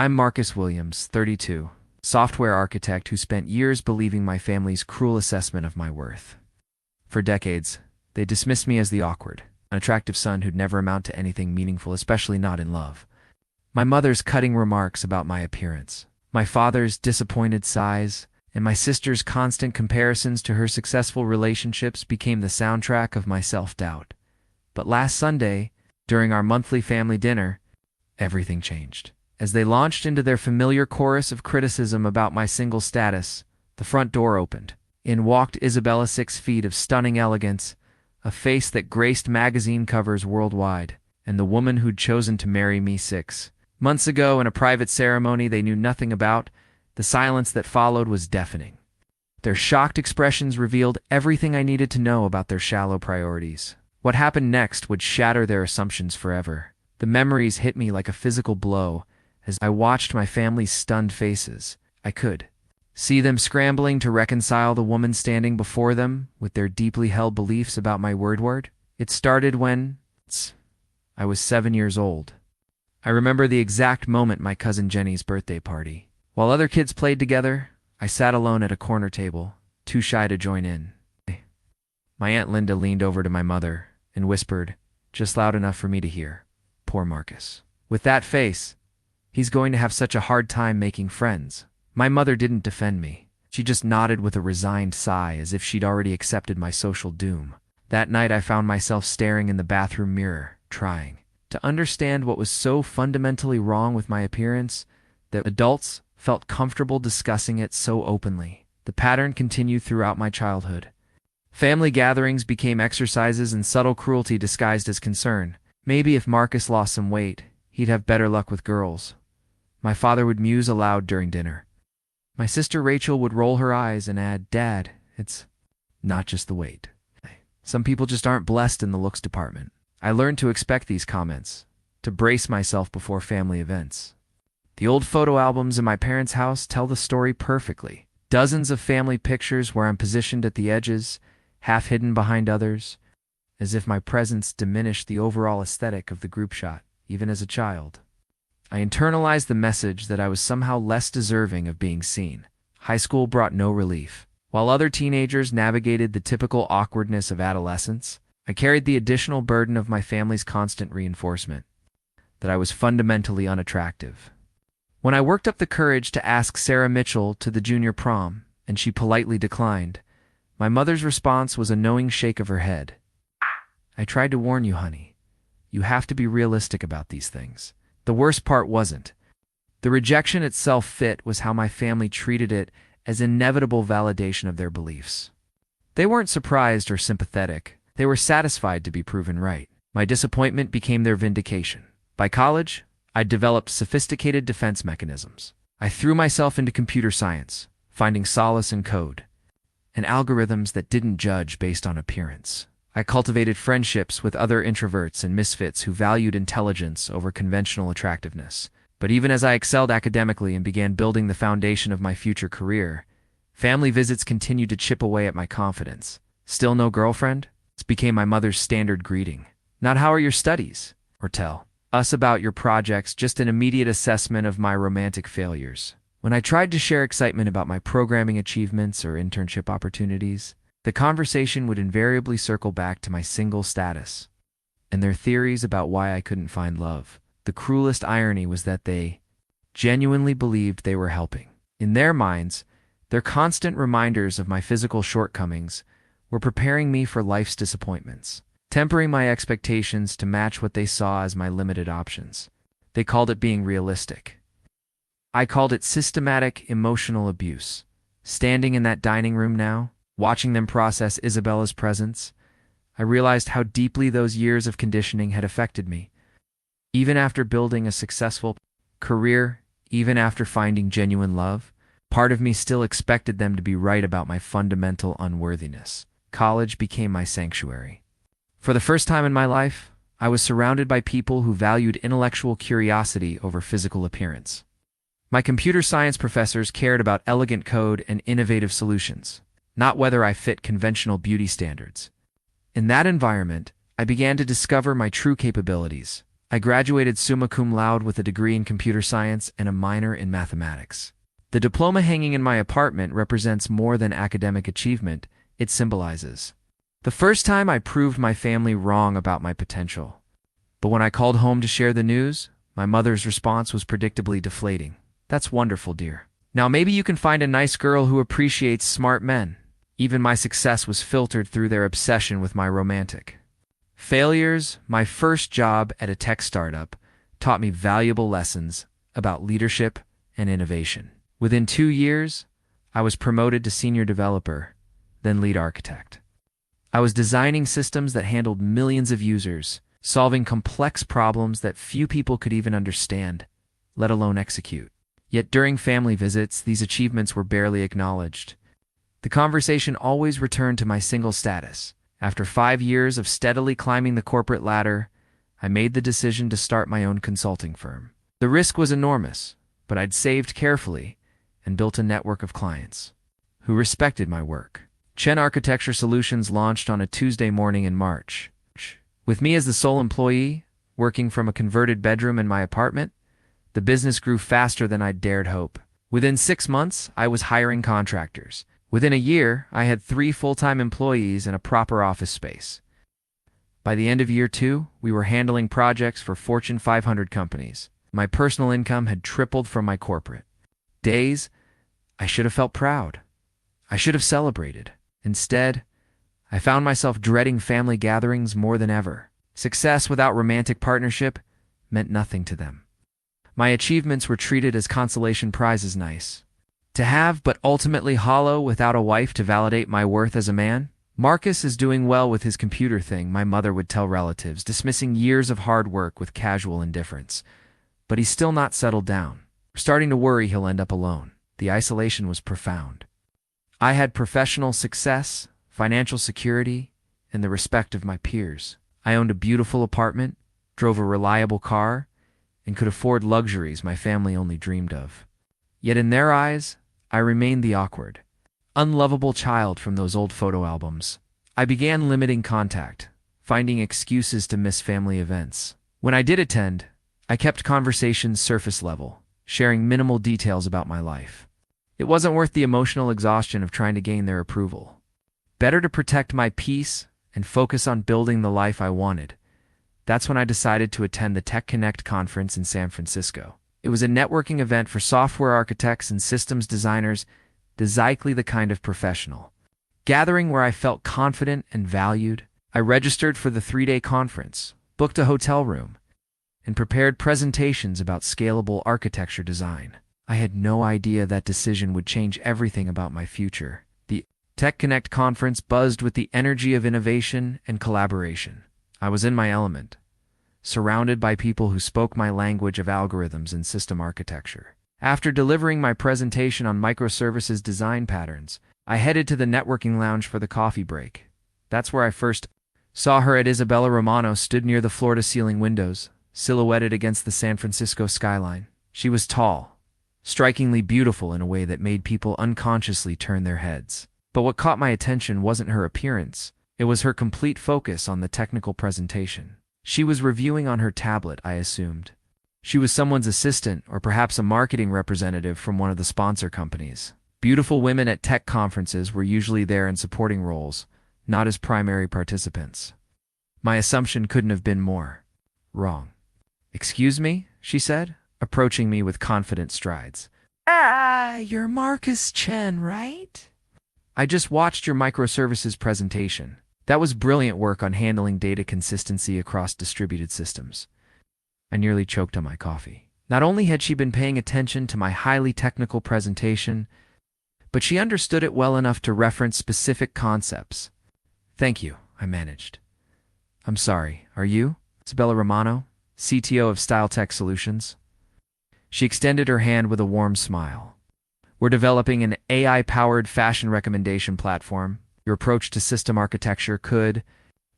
I'm Marcus Williams, 32, software architect who spent years believing my family's cruel assessment of my worth. For decades, they dismissed me as the awkward, unattractive son who'd never amount to anything meaningful, especially not in love. My mother's cutting remarks about my appearance, my father's disappointed sighs, and my sister's constant comparisons to her successful relationships became the soundtrack of my self-doubt. But last Sunday, during our monthly family dinner, everything changed. As they launched into their familiar chorus of criticism about my single status, the front door opened. In walked Isabella, 6 feet of stunning elegance, a face that graced magazine covers worldwide, and the woman who'd chosen to marry me 6 months ago in a private ceremony they knew nothing about. The silence that followed was deafening. Their shocked expressions revealed everything I needed to know about their shallow priorities. What happened next would shatter their assumptions forever. The memories hit me like a physical blow. As I watched my family's stunned faces, I could see them scrambling to reconcile the woman standing before them with their deeply held beliefs about my word. It started when I was 7 years old. I remember the exact moment, my cousin Jenny's birthday party. While other kids played together, I sat alone at a corner table, too shy to join in. My Aunt Linda leaned over to my mother and whispered, just loud enough for me to hear, "Poor Marcus. With that face, he's going to have such a hard time making friends." My mother didn't defend me. She just nodded with a resigned sigh as if she'd already accepted my social doom. That night I found myself staring in the bathroom mirror, trying to understand what was so fundamentally wrong with my appearance that adults felt comfortable discussing it so openly. The pattern continued throughout my childhood. Family gatherings became exercises in subtle cruelty disguised as concern. Maybe if Marcus lost some weight, he'd have better luck with girls. My father would muse aloud during dinner. My sister Rachel would roll her eyes and add, "Dad, it's not just the weight. Some people just aren't blessed in the looks department." I learned to expect these comments, to brace myself before family events. The old photo albums in my parents' house tell the story perfectly. Dozens of family pictures where I'm positioned at the edges, half hidden behind others, as if my presence diminished the overall aesthetic of the group shot, even as a child. I internalized the message that I was somehow less deserving of being seen. High school brought no relief. While other teenagers navigated the typical awkwardness of adolescence, I carried the additional burden of my family's constant reinforcement that I was fundamentally unattractive. When I worked up the courage to ask Sarah Mitchell to the junior prom, and she politely declined, my mother's response was a knowing shake of her head. "I tried to warn you, honey. You have to be realistic about these things." The worst part wasn't the rejection itself, was how my family treated it as inevitable validation of their beliefs. They weren't surprised or sympathetic. They were satisfied to be proven right. My disappointment became their vindication. By college, I'd developed sophisticated defense mechanisms. I threw myself into computer science, finding solace in code and algorithms that didn't judge based on appearance. I cultivated friendships with other introverts and misfits who valued intelligence over conventional attractiveness. But even as I excelled academically and began building the foundation of my future career, family visits continued to chip away at my confidence. "Still no girlfriend?" This became my mother's standard greeting. Not "how are your studies?" or "tell us about your projects," just an immediate assessment of my romantic failures. When I tried to share excitement about my programming achievements or internship opportunities, the conversation would invariably circle back to my single status and their theories about why I couldn't find love. The cruelest irony was that they genuinely believed they were helping. In their minds, their constant reminders of my physical shortcomings were preparing me for life's disappointments, tempering my expectations to match what they saw as my limited options. They called it being realistic. I called it systematic emotional abuse. Standing in that dining room now, watching them process Isabella's presence, I realized how deeply those years of conditioning had affected me. Even after building a successful career, even after finding genuine love, part of me still expected them to be right about my fundamental unworthiness. College became my sanctuary. For the first time in my life, I was surrounded by people who valued intellectual curiosity over physical appearance. My computer science professors cared about elegant code and innovative solutions, not whether I fit conventional beauty standards. In that environment, I began to discover my true capabilities. I graduated summa cum laude with a degree in computer science and a minor in mathematics. The diploma hanging in my apartment represents more than academic achievement, it symbolizes the first time I proved my family wrong about my potential. But when I called home to share the news, my mother's response was predictably deflating. "That's wonderful, dear. Now maybe you can find a nice girl who appreciates smart men." Even my success was filtered through their obsession with my romantic failures. My first job at a tech startup taught me valuable lessons about leadership and innovation. Within 2 years, I was promoted to senior developer, then lead architect. I was designing systems that handled millions of users, solving complex problems that few people could even understand, let alone execute. Yet during family visits, these achievements were barely acknowledged. The conversation always returned to my single status. After 5 years of steadily climbing the corporate ladder, I made the decision to start my own consulting firm. The risk was enormous, but I'd saved carefully and built a network of clients who respected my work. Chen Architecture Solutions launched on a Tuesday morning in March. With me as the sole employee, working from a converted bedroom in my apartment, the business grew faster than I'd dared hope. Within 6 months, I was hiring contractors. Within a year, I had 3 full-time employees and a proper office space. By the end of year 2, we were handling projects for Fortune 500 companies. My personal income had tripled from my corporate days. I should have felt proud. I should have celebrated. Instead, I found myself dreading family gatherings more than ever. Success without romantic partnership meant nothing to them. My achievements were treated as consolation prizes, nice to have, but ultimately hollow without a wife to validate my worth as a man. "Marcus is doing well with his computer thing," my mother would tell relatives, dismissing years of hard work with casual indifference. "But he's still not settled down. We're starting to worry he'll end up alone." The isolation was profound. I had professional success, financial security, and the respect of my peers. I owned a beautiful apartment, drove a reliable car, and could afford luxuries my family only dreamed of. Yet in their eyes, I remained the awkward, unlovable child from those old photo albums. I began limiting contact, finding excuses to miss family events. When I did attend, I kept conversations surface level, sharing minimal details about my life. It wasn't worth the emotional exhaustion of trying to gain their approval. Better to protect my peace and focus on building the life I wanted. That's when I decided to attend the Tech Connect conference in San Francisco. It was a networking event for software architects and systems designers, exactly the kind of professional gathering where I felt confident and valued. I registered for the 3-day conference, booked a hotel room, and prepared presentations about scalable architecture design. I had no idea that decision would change everything about my future. The Tech Connect conference buzzed with the energy of innovation and collaboration. I was in my element, surrounded by people who spoke my language of algorithms and system architecture. After delivering my presentation on microservices design patterns, I headed to the networking lounge for the coffee break. That's where I first saw her. At Isabella Romano stood near the floor-to-ceiling windows, silhouetted against the San Francisco skyline. She was tall, strikingly beautiful in a way that made people unconsciously turn their heads. But what caught my attention wasn't her appearance. It was her complete focus on the technical presentation. She was reviewing on her tablet, I assumed. She was someone's assistant or perhaps a marketing representative from one of the sponsor companies. Beautiful women at tech conferences were usually there in supporting roles, not as primary participants. My assumption couldn't have been more wrong. "Excuse me," she said, approaching me with confident strides. You're Marcus Chen, right? I just watched your microservices presentation. That was brilliant work on handling data consistency across distributed systems." I nearly choked on my coffee. Not only had she been paying attention to my highly technical presentation, but she understood it well enough to reference specific concepts. "Thank you," I managed. "I'm sorry, are you?" Isabella Romano, CTO of Style Tech Solutions. She extended her hand with a warm smile. "We're developing an AI-powered fashion recommendation platform. Your approach to system architecture could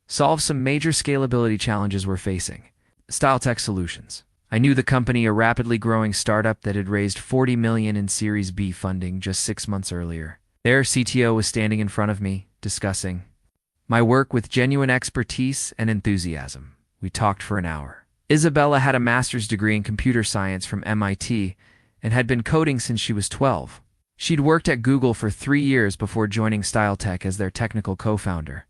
solve some major scalability challenges we're facing." Style Tech Solutions. I knew the company, a rapidly growing startup that had raised $40 million in Series B funding just 6 months earlier. Their CTO was standing in front of me, discussing my work with genuine expertise and enthusiasm. We talked for an hour, Isabella had a master's degree in computer science from MIT and had been coding since she was 12. She'd worked at Google for 3 years before joining StyleTech as their technical co-founder.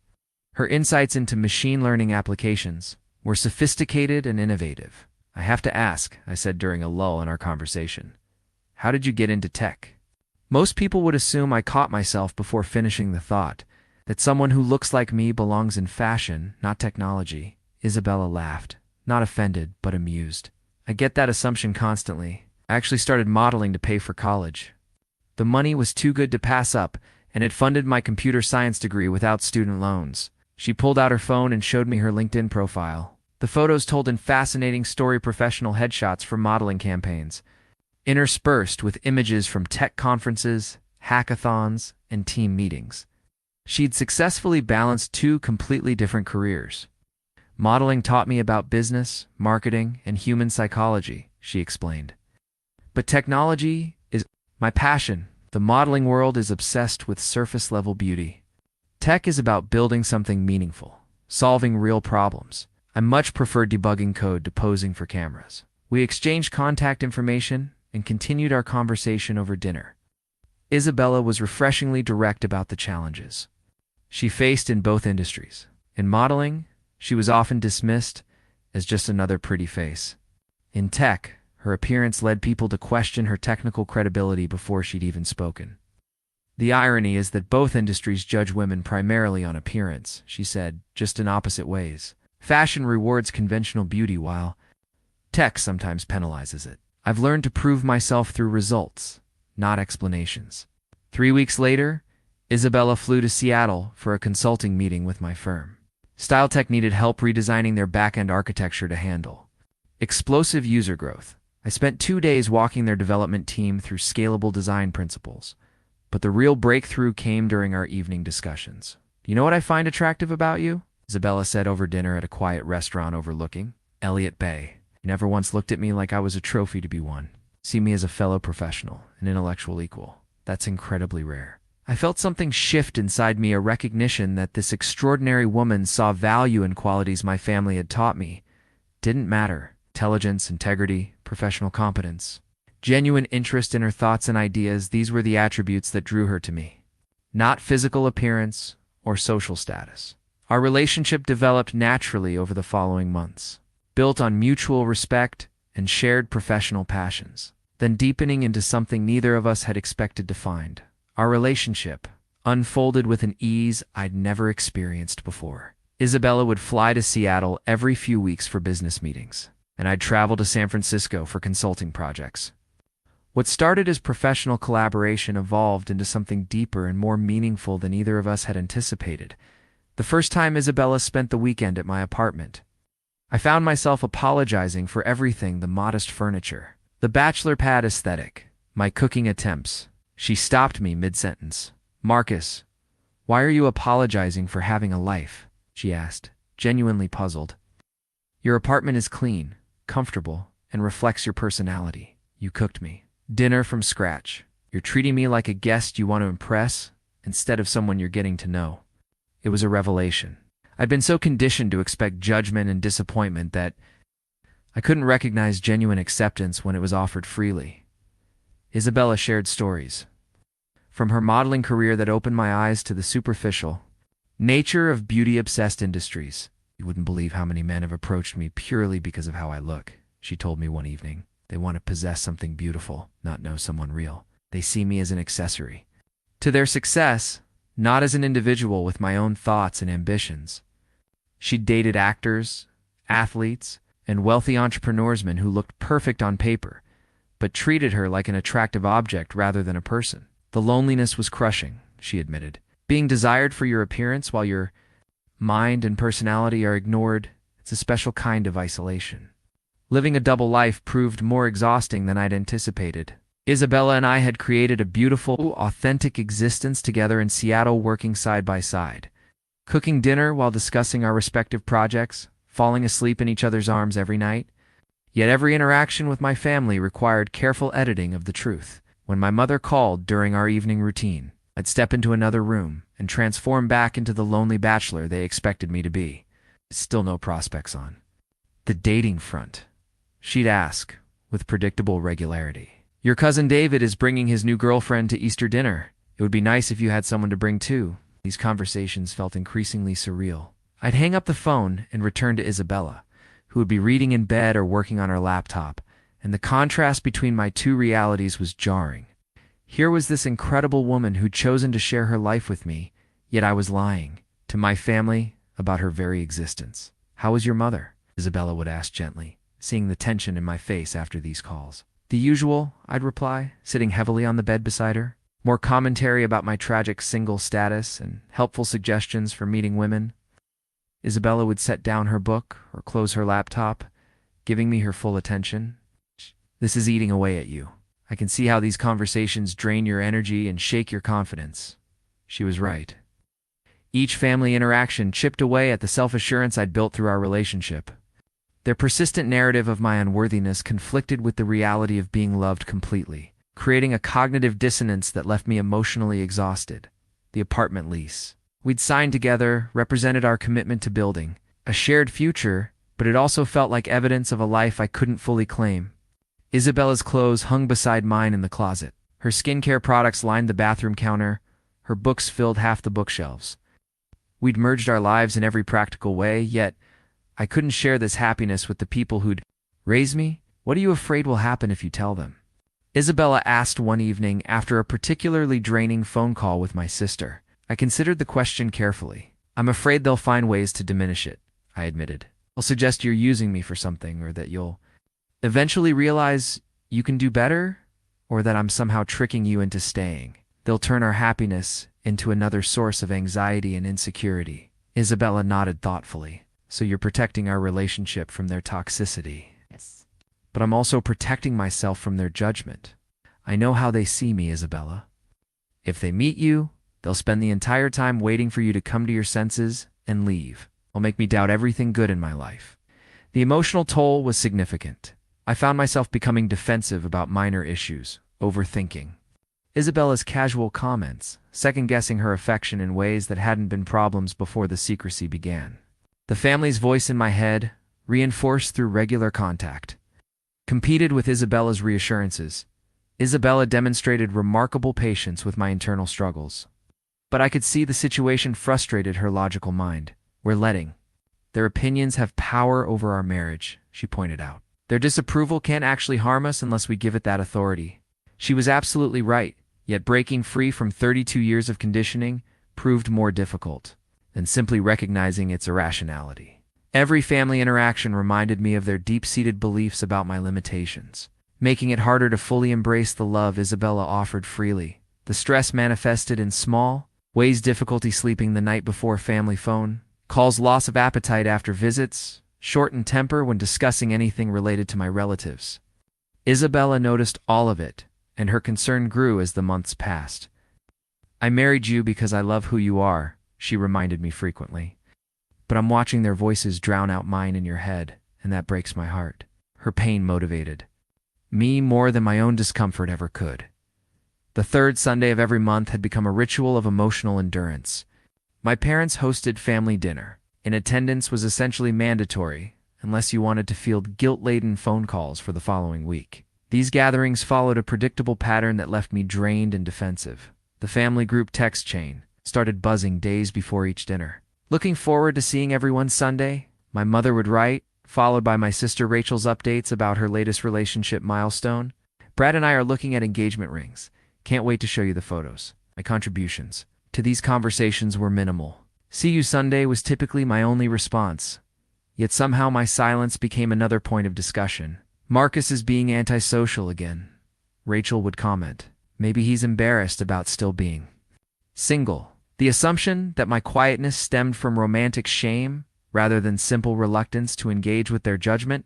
Her insights into machine learning applications were sophisticated and innovative. "I have to ask," I said during a lull in our conversation, "how did you get into tech?" Most people would assume I caught myself before finishing the thought, that someone who looks like me belongs in fashion, not technology. Isabella laughed, not offended, but amused. "I get that assumption constantly. I actually started modeling to pay for college. The money was too good to pass up, and it funded my computer science degree without student loans." She pulled out her phone and showed me her LinkedIn profile. The photos told in fascinating story professional headshots for modeling campaigns, interspersed with images from tech conferences, hackathons, and team meetings. She'd successfully balanced two completely different careers. "Modeling taught me about business, marketing, and human psychology," she explained. "But technology is my passion. The modeling world is obsessed with surface-level beauty. Tech is about building something meaningful, solving real problems. I much prefer debugging code to posing for cameras." We exchanged contact information and continued our conversation over dinner. Isabella was refreshingly direct about the challenges she faced in both industries. In modeling, she was often dismissed as just another pretty face. In tech, her appearance led people to question her technical credibility before she'd even spoken. "The irony is that both industries judge women primarily on appearance," she said, "just in opposite ways. Fashion rewards conventional beauty while tech sometimes penalizes it. I've learned to prove myself through results, not explanations." 3 weeks later, Isabella flew to Seattle for a consulting meeting with my firm. StyleTech needed help redesigning their back-end architecture to handle explosive user growth. I spent 2 days walking their development team through scalable design principles. But the real breakthrough came during our evening discussions. "You know what I find attractive about you?" Isabella said over dinner at a quiet restaurant overlooking Elliott Bay. "You never once looked at me like I was a trophy to be won. See me as a fellow professional, an intellectual equal. That's incredibly rare." I felt something shift inside me, a recognition that this extraordinary woman saw value in qualities my family had taught me didn't matter: intelligence, integrity, professional competence. Genuine interest in her thoughts and ideas, these were the attributes that drew her to me, not physical appearance or social status. Our relationship developed naturally over the following months, built on mutual respect and shared professional passions, then deepening into something neither of us had expected to find. Our relationship unfolded with an ease I'd never experienced before. Isabella would fly to Seattle every few weeks for business meetings, and I'd travel to San Francisco for consulting projects. What started as professional collaboration evolved into something deeper and more meaningful than either of us had anticipated. The first time Isabella spent the weekend at my apartment, I found myself apologizing for everything: the modest furniture, the bachelor pad aesthetic, my cooking attempts. She stopped me mid-sentence. "Marcus, why are you apologizing for having a life?" she asked, genuinely puzzled. "Your apartment is clean, comfortable, and reflects your personality. You cooked me dinner from scratch. You're treating me like a guest you want to impress instead of someone you're getting to know." It was a revelation. I'd been so conditioned to expect judgment and disappointment that I couldn't recognize genuine acceptance when it was offered freely. Isabella shared stories from her modeling career that opened my eyes to the superficial nature of beauty-obsessed industries. "You wouldn't believe how many men have approached me purely because of how I look," she told me one evening. "They want to possess something beautiful, not know someone real. They see me as an accessory to their success, not as an individual with my own thoughts and ambitions." She'd dated actors, athletes, and wealthy entrepreneursmen who looked perfect on paper, but treated her like an attractive object rather than a person. "The loneliness was crushing," she admitted. "Being desired for your appearance while your mind and personality are ignored, it's a special kind of isolation." Living a double life proved more exhausting than I'd anticipated. Isabella and I had created a beautiful, authentic existence together in Seattle, working side by side, cooking dinner while discussing our respective projects, falling asleep in each other's arms every night. Yet every interaction with my family required careful editing of the truth. When my mother called during our evening routine, I'd step into another room and transform back into the lonely bachelor they expected me to be. Still no prospects on The dating front. She'd ask, with predictable regularity. Your cousin David is bringing his new girlfriend to Easter dinner. It would be nice if you had someone to bring too. These conversations felt increasingly surreal. I'd hang up the phone and return to Isabella, who would be reading in bed or working on her laptop, and the contrast between my two realities was jarring. Here was this incredible woman who'd chosen to share her life with me, yet I was lying to my family about her very existence. How is your mother? Isabella would ask gently, seeing the tension in my face after these calls. The usual, I'd reply, sitting heavily on the bed beside her. More commentary about my tragic single status and helpful suggestions for meeting women. Isabella would set down her book or close her laptop, giving me her full attention. This is eating away at you. I can see how these conversations drain your energy and shake your confidence. She was right. Each family interaction chipped away at the self-assurance I'd built through our relationship. Their persistent narrative of my unworthiness conflicted with the reality of being loved completely, creating a cognitive dissonance that left me emotionally exhausted. The apartment lease we'd signed together represented our commitment to building a shared future, but it also felt like evidence of a life I couldn't fully claim. Isabella's clothes hung beside mine in the closet. Her skincare products lined the bathroom counter. Her books filled half the bookshelves. We'd merged our lives in every practical way, yet I couldn't share this happiness with the people who'd raised me. What are you afraid will happen if you tell them? Isabella asked one evening after a particularly draining phone call with my sister. I considered the question carefully. I'm afraid they'll find ways to diminish it, I admitted. They'll suggest you're using me for something, or that you'll eventually realize you can do better, or that I'm somehow tricking you into staying. They'll turn our happiness into another source of anxiety and insecurity. Isabella nodded thoughtfully. So you're protecting our relationship from their toxicity. Yes. But I'm also protecting myself from their judgment. I know how they see me, Isabella. If they meet you, they'll spend the entire time waiting for you to come to your senses and leave. It'll make me doubt everything good in my life. The emotional toll was significant. I found myself becoming defensive about minor issues, overthinking Isabella's casual comments, second-guessing her affection in ways that hadn't been problems before the secrecy began. The family's voice in my head, reinforced through regular contact, competed with Isabella's reassurances. Isabella demonstrated remarkable patience with my internal struggles. But I could see the situation frustrated her logical mind. We're letting their opinions have power over our marriage, she pointed out. Their disapproval can't actually harm us unless we give it that authority. She was absolutely right, yet breaking free from 32 years of conditioning proved more difficult than simply recognizing its irrationality. Every family interaction reminded me of their deep-seated beliefs about my limitations, making it harder to fully embrace the love Isabella offered freely. The stress manifested in small ways: difficulty sleeping the night before family phone calls, loss of appetite after visits, shortened temper when discussing anything related to my relatives. Isabella noticed all of it, and her concern grew as the months passed. I married you because I love who you are, she reminded me frequently. But I'm watching their voices drown out mine in your head, and that breaks my heart. Her pain motivated me more than my own discomfort ever could. The third Sunday of every month had become a ritual of emotional endurance. My parents hosted family dinner, and attendance was essentially mandatory, unless you wanted to field guilt-laden phone calls for the following week. These gatherings followed a predictable pattern that left me drained and defensive. The family group text chain started buzzing days before each dinner. Looking forward to seeing everyone Sunday, my mother would write, followed by my sister Rachel's updates about her latest relationship milestone. Brad and I are looking at engagement rings. Can't wait to show you the photos. My contributions to these conversations were minimal. See you Sunday was typically my only response. Yet somehow my silence became another point of discussion. Marcus is being antisocial again, Rachel would comment. Maybe he's embarrassed about still being single. The assumption that my quietness stemmed from romantic shame rather than simple reluctance to engage with their judgment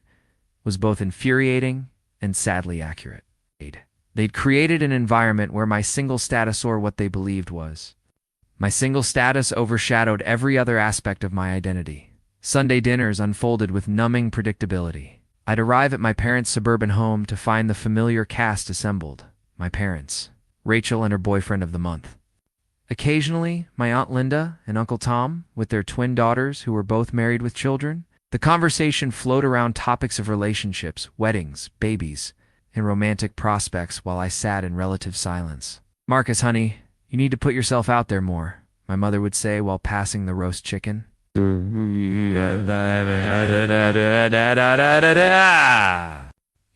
was both infuriating and sadly accurate. They'd created an environment where my single status, or what they believed was my single status, overshadowed every other aspect of my identity. Sunday dinners unfolded with numbing predictability. I'd arrive at my parents' suburban home to find the familiar cast assembled. My parents, Rachel and her boyfriend of the month. Occasionally, my Aunt Linda and Uncle Tom, with their twin daughters who were both married with children. The conversation flowed around topics of relationships, weddings, babies, and romantic prospects while I sat in relative silence. "Marcus, honey, you need to put yourself out there more," my mother would say while passing the roast chicken. "You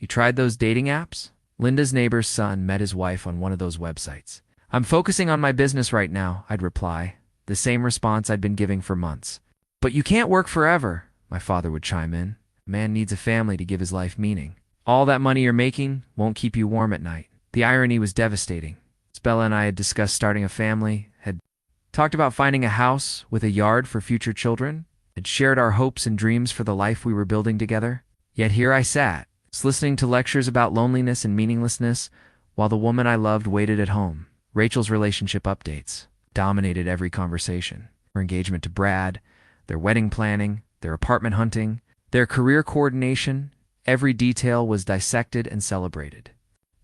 tried those dating apps?" Linda's neighbor's son met his wife on one of those websites. "I'm focusing on my business right now," I'd reply, the same response I'd been giving for months. "But you can't work forever," my father would chime in. "A man needs a family to give his life meaning. All that money you're making won't keep you warm at night." The irony was devastating. Isabella and I had discussed starting a family, had talked about finding a house with a yard for future children, had shared our hopes and dreams for the life we were building together. Yet here I sat, listening to lectures about loneliness and meaninglessness, while the woman I loved waited at home. Rachel's relationship updates dominated every conversation. Her engagement to Brad, their wedding planning, their apartment hunting, their career coordination, every detail was dissected and celebrated.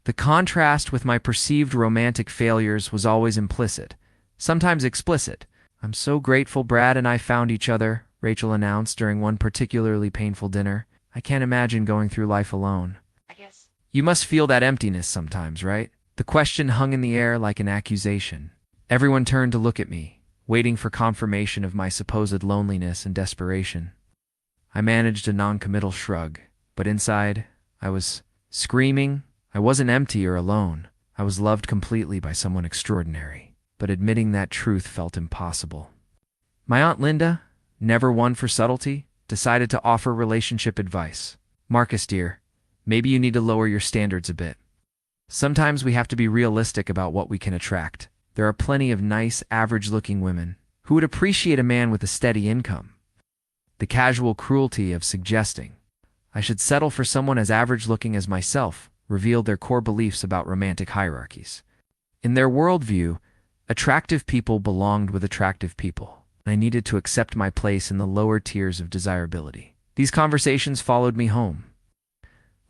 The contrast with my perceived romantic failures was always implicit, sometimes explicit. "I'm so grateful Brad and I found each other," Rachel announced during one particularly painful dinner. "I can't imagine going through life alone." I guess. "You must feel that emptiness sometimes, right?" The question hung in the air like an accusation. Everyone turned to look at me, waiting for confirmation of my supposed loneliness and desperation. I managed a non-committal shrug, but inside, I was screaming. I wasn't empty or alone. I was loved completely by someone extraordinary, but admitting that truth felt impossible. My Aunt Linda, never one for subtlety, decided to offer relationship advice. "Marcus, dear, maybe you need to lower your standards a bit. Sometimes we have to be realistic about what we can attract. There are plenty of nice, average-looking women who would appreciate a man with a steady income." The casual cruelty of suggesting I should settle for someone as average-looking as myself revealed their core beliefs about romantic hierarchies. In their worldview, attractive people belonged with attractive people, and I needed to accept my place in the lower tiers of desirability. These conversations followed me home.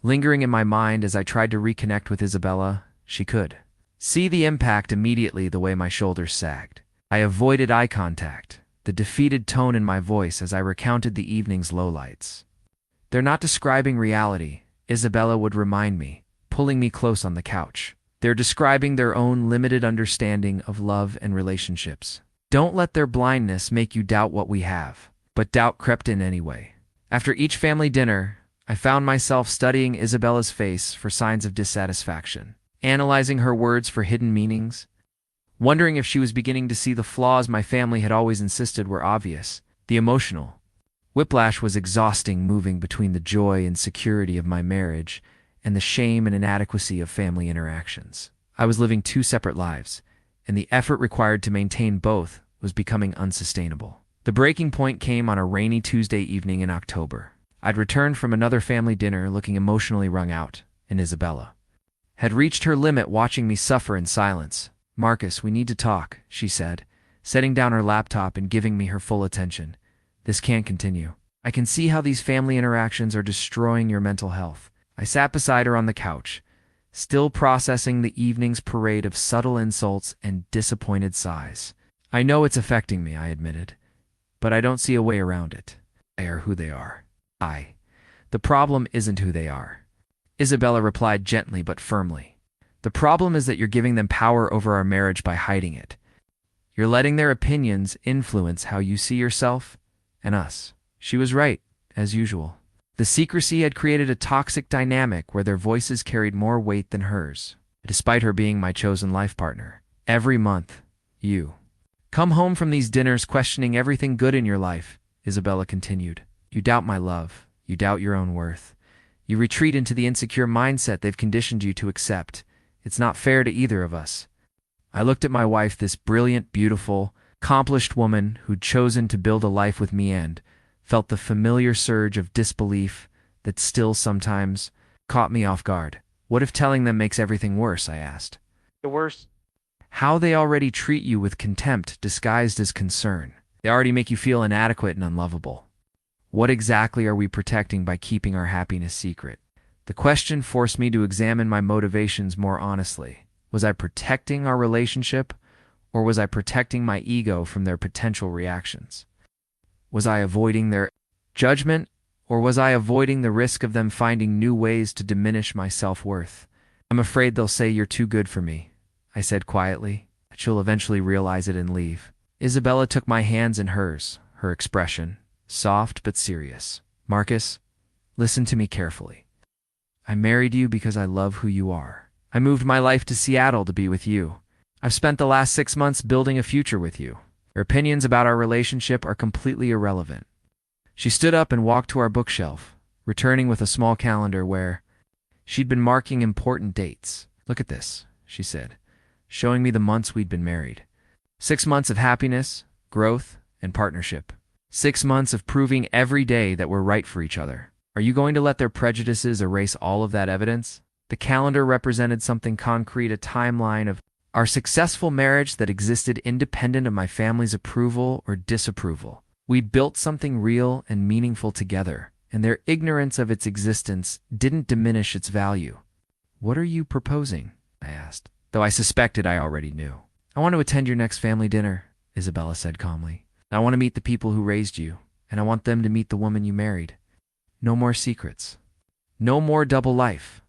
Lingering in my mind as I tried to reconnect with Isabella, she could see the impact immediately the way my shoulders sagged. I avoided eye contact, the defeated tone in my voice as I recounted the evening's lowlights. "They're not describing reality," Isabella would remind me, pulling me close on the couch. "They're describing their own limited understanding of love and relationships. Don't let their blindness make you doubt what we have." But doubt crept in anyway. After each family dinner, I found myself studying Isabella's face for signs of dissatisfaction, analyzing her words for hidden meanings, wondering if she was beginning to see the flaws my family had always insisted were obvious. The emotional whiplash was exhausting, moving between the joy and security of my marriage and the shame and inadequacy of family interactions. I was living two separate lives, and the effort required to maintain both was becoming unsustainable. The breaking point came on a rainy Tuesday evening in October. I'd returned from another family dinner looking emotionally wrung out, and Isabella had reached her limit watching me suffer in silence. "Marcus, we need to talk," she said, setting down her laptop and giving me her full attention. "This can't continue. I can see how these family interactions are destroying your mental health." I sat beside her on the couch, still processing the evening's parade of subtle insults and disappointed sighs. "I know it's affecting me," I admitted, "but I don't see a way around it. They are who they are." The problem isn't who they are," Isabella replied gently but firmly. "The problem is that you're giving them power over our marriage by hiding it. You're letting their opinions influence how you see yourself and us." She was right, as usual. The secrecy had created a toxic dynamic where their voices carried more weight than hers. Despite her being my chosen life partner, every month, you come home from these dinners questioning everything good in your life, Isabella continued. "You doubt my love. You doubt your own worth. You retreat into the insecure mindset they've conditioned you to accept. It's not fair to either of us." I looked at my wife, this brilliant, beautiful, accomplished woman who'd chosen to build a life with me, and felt the familiar surge of disbelief that still sometimes caught me off guard. "What if telling them makes everything worse?" I asked. The worst. "How they already treat you with contempt disguised as concern. They already make you feel inadequate and unlovable. What exactly are we protecting by keeping our happiness secret?" The question forced me to examine my motivations more honestly. Was I protecting our relationship, or was I protecting my ego from their potential reactions? Was I avoiding their Judgment, or was I avoiding the risk of them finding new ways to diminish my self-worth? I'm afraid they'll say you're too good for me, I said quietly. She'll eventually realize it and leave. Isabella took my hands in hers, her expression soft but serious. Marcus, listen to me carefully. I married you because I love who you are. I moved my life to Seattle to be with you. I've spent the last 6 months building a future with you. Your opinions about our relationship are completely irrelevant. She stood up and walked to our bookshelf, returning with a small calendar where she'd been marking important dates. Look at this, she said, showing me the months we'd been married. 6 months of happiness, growth, and partnership. 6 months of proving every day that we're right for each other. Are you going to let their prejudices erase all of that evidence? The calendar represented something concrete, a timeline of our successful marriage that existed independent of my family's approval or disapproval. We built something real and meaningful together, and their ignorance of its existence didn't diminish its value. What are you proposing? I asked, though I suspected I already knew. I want to attend your next family dinner, Isabella said calmly. I want to meet the people who raised you, and I want them to meet the woman you married. No more secrets. No more double life.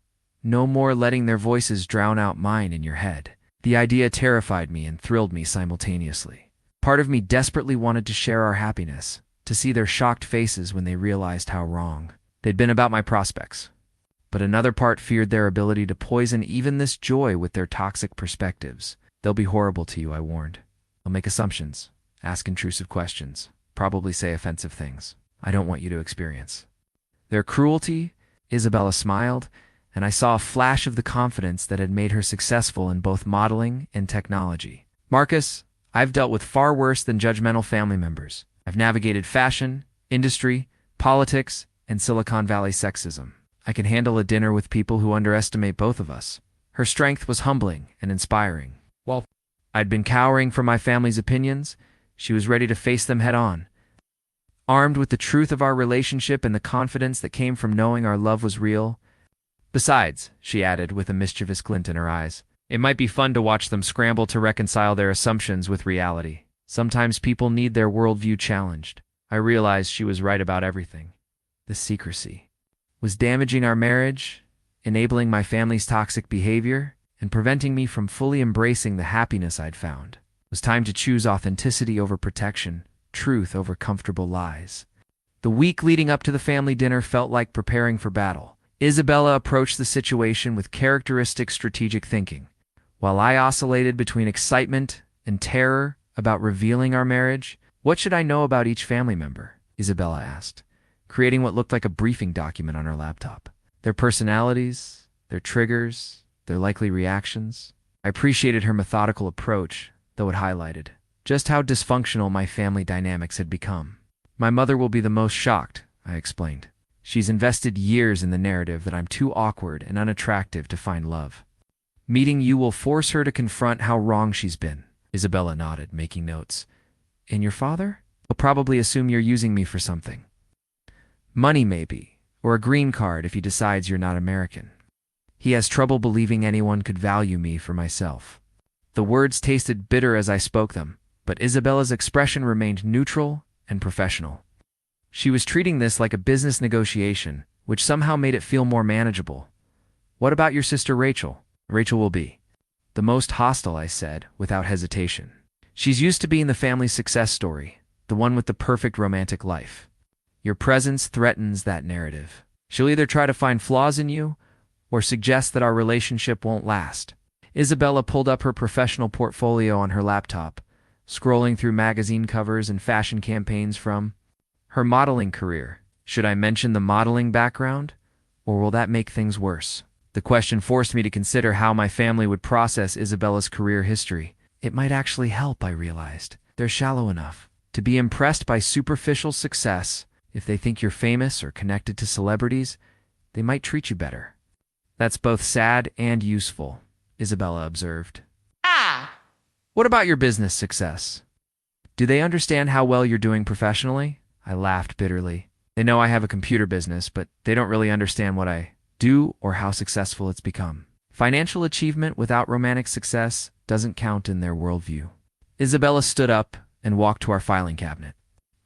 No more letting their voices drown out mine in your head. The idea terrified me and thrilled me simultaneously. Part of me desperately wanted to share our happiness, to see their shocked faces when they realized how wrong they'd been about my prospects. But another part feared their ability to poison even this joy with their toxic perspectives. They'll be horrible to you, I warned. They'll make assumptions, ask intrusive questions, probably say offensive things I don't want you to experience. Their cruelty, Isabella smiled, and I saw a flash of the confidence that had made her successful in both modeling and technology. Marcus, I've dealt with far worse than judgmental family members. I've navigated fashion, industry, politics, and Silicon Valley sexism. I can handle a dinner with people who underestimate both of us. Her strength was humbling and inspiring. While I'd been cowering from my family's opinions, she was ready to face them head on. Armed with the truth of our relationship and the confidence that came from knowing our love was real. Besides, she added with a mischievous glint in her eyes, it might be fun to watch them scramble to reconcile their assumptions with reality. Sometimes people need their worldview challenged. I realized she was right about everything. The secrecy was damaging our marriage, enabling my family's toxic behavior, and preventing me from fully embracing the happiness I'd found. It was time to choose authenticity over protection, truth over comfortable lies. The week leading up to the family dinner felt like preparing for battle. Isabella approached the situation with characteristic strategic thinking, while I oscillated between excitement and terror about revealing our marriage. What should I know about each family member? Isabella asked, creating what looked like a briefing document on her laptop. Their personalities, their triggers, their likely reactions. I appreciated her methodical approach, though it highlighted just how dysfunctional my family dynamics had become. My mother will be the most shocked, I explained. She's invested years in the narrative that I'm too awkward and unattractive to find love. Meeting you will force her to confront how wrong she's been. Isabella nodded, making notes. And your father? He'll probably assume you're using me for something. Money, maybe, or a green card if he decides you're not American. He has trouble believing anyone could value me for myself. The words tasted bitter as I spoke them, but Isabella's expression remained neutral and professional. She was treating this like a business negotiation, which somehow made it feel more manageable. What about your sister Rachel? Rachel will be the most hostile, I said, without hesitation. She's used to being the family's success story, the one with the perfect romantic life. Your presence threatens that narrative. She'll either try to find flaws in you or suggest that our relationship won't last. Isabella pulled up her professional portfolio on her laptop, scrolling through magazine covers and fashion campaigns from her modeling career. Should I mention the modeling background, or will that make things worse? The question forced me to consider how my family would process Isabella's career history. It might actually help, I realized. They're shallow enough to be impressed by superficial success. If they think you're famous or connected to celebrities, they might treat you better. That's both sad and useful, Isabella observed. What about your business success? Do they understand how well you're doing professionally? I laughed bitterly. They know I have a computer business, but they don't really understand what I do or how successful it's become. Financial achievement without romantic success doesn't count in their worldview. Isabella stood up and walked to our filing cabinet.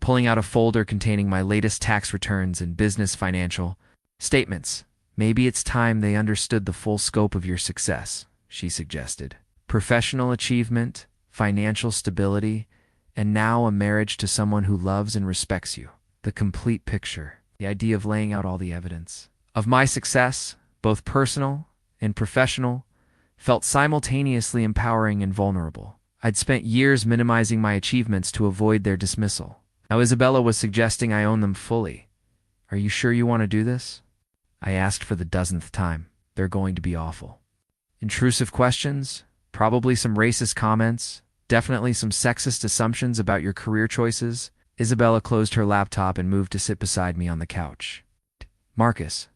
pulling out a folder containing my latest tax returns and business financial statements. Maybe it's time they understood the full scope of your success, she suggested. Professional achievement, financial stability, and now a marriage to someone who loves and respects you. The complete picture. The idea of laying out all the evidence of my success, both personal and professional, felt simultaneously empowering and vulnerable. I'd spent years minimizing my achievements to avoid their dismissal. Now Isabella was suggesting I own them fully. Are you sure you want to do this? I asked for the dozenth time. They're going to be awful. Intrusive questions, probably some racist comments, definitely some sexist assumptions about your career choices. Isabella closed her laptop and moved to sit beside me on the couch. Marcus,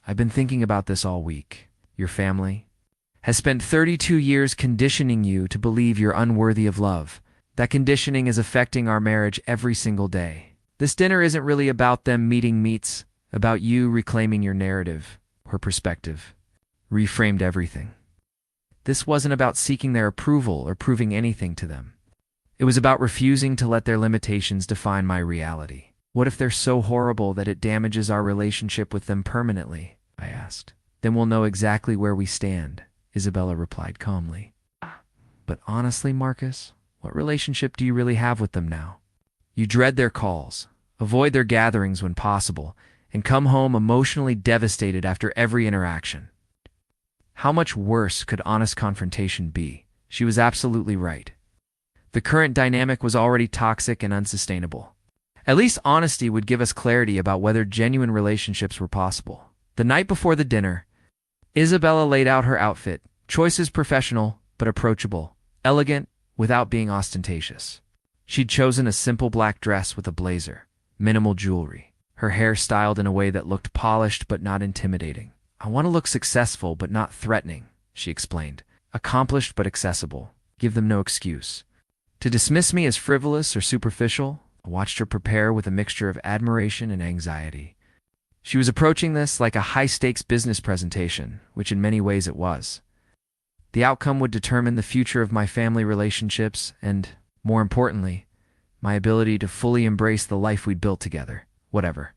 I've been thinking about this all week. Your family has spent 32 years conditioning you to believe you're unworthy of love. That conditioning is affecting our marriage every single day. This dinner isn't really about them meeting meets, about you reclaiming your narrative. Her perspective reframed everything. This wasn't about seeking their approval or proving anything to them. It was about refusing to let their limitations define my reality. What if they're so horrible that it damages our relationship with them permanently? I asked. Then we'll know exactly where we stand, Isabella replied calmly. But honestly, Marcus, what relationship do you really have with them now? You dread their calls, avoid their gatherings when possible, and come home emotionally devastated after every interaction. How much worse could honest confrontation be? She was absolutely right. The current dynamic was already toxic and unsustainable. At least honesty would give us clarity about whether genuine relationships were possible. The night before the dinner, Isabella laid out her outfit. Choices professional, but approachable. Elegant, without being ostentatious. She'd chosen a simple black dress with a blazer. Minimal jewelry. Her hair styled in a way that looked polished but not intimidating. I want to look successful but not threatening, she explained. Accomplished but accessible. Give them no excuse. To dismiss me as frivolous or superficial, I watched her prepare with a mixture of admiration and anxiety. She was approaching this like a high-stakes business presentation, which in many ways it was. The outcome would determine the future of my family relationships and, more importantly, my ability to fully embrace the life we'd built together. Whatever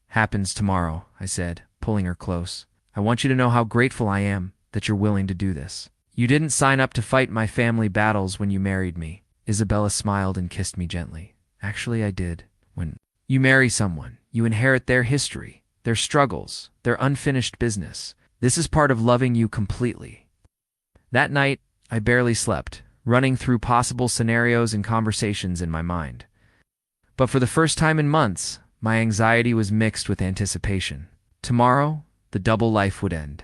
happens tomorrow, I said, pulling her close. I want you to know how grateful I am that you're willing to do this. You didn't sign up to fight my family battles when you married me. Isabella smiled and kissed me gently. Actually, I did. When you marry someone, you inherit their history, their struggles, their unfinished business. This is part of loving you completely. That night, I barely slept, running through possible scenarios and conversations in my mind. But for the first time in months, my anxiety was mixed with anticipation. Tomorrow, the double life would end.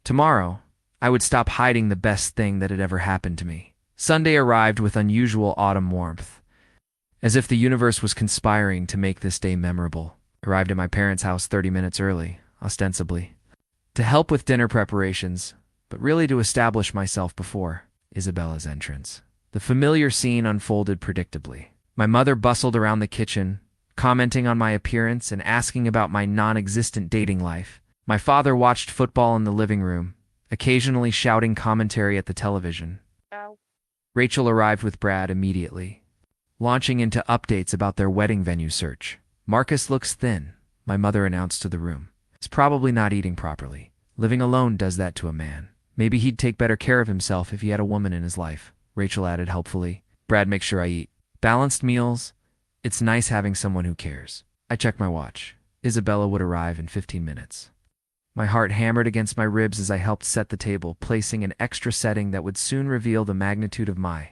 Tomorrow, I would stop hiding the best thing that had ever happened to me. Sunday arrived with unusual autumn warmth, as if the universe was conspiring to make this day memorable. Arrived at my parents' house 30 minutes early, ostensibly, to help with dinner preparations, but really to establish myself before Isabella's entrance. The familiar scene unfolded predictably. My mother bustled around the kitchen, commenting on my appearance and asking about my non-existent dating life. My father watched football in the living room, occasionally shouting commentary at the television. Rachel arrived with Brad immediately, launching into updates about their wedding venue search. Marcus looks thin, my mother announced to the room. He's probably not eating properly. Living alone does that to a man. Maybe he'd take better care of himself if he had a woman in his life, Rachel added helpfully. Brad makes sure I eat balanced meals. It's nice having someone who cares. I checked my watch. Isabella would arrive in 15 minutes. My heart hammered against my ribs as I helped set the table, placing an extra setting that would soon reveal the magnitude of my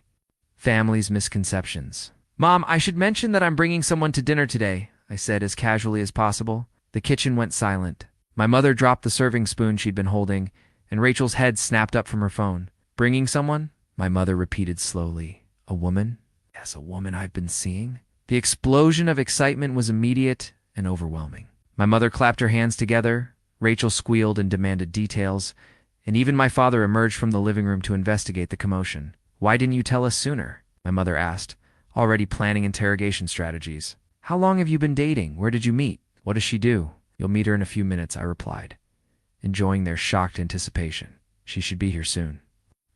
family's misconceptions. Mom, I should mention that I'm bringing someone to dinner today, I said as casually as possible. The kitchen went silent. My mother dropped the serving spoon she'd been holding, and Rachel's head snapped up from her phone. Bringing someone? My mother repeated slowly. A woman? Yes, a woman I've been seeing. The explosion of excitement was immediate and overwhelming. My mother clapped her hands together. Rachel squealed and demanded details, and even my father emerged from the living room to investigate the commotion. Why didn't you tell us sooner? My mother asked, already planning interrogation strategies. How long have you been dating? Where did you meet? What does she do? You'll meet her in a few minutes, I replied, enjoying their shocked anticipation. She should be here soon.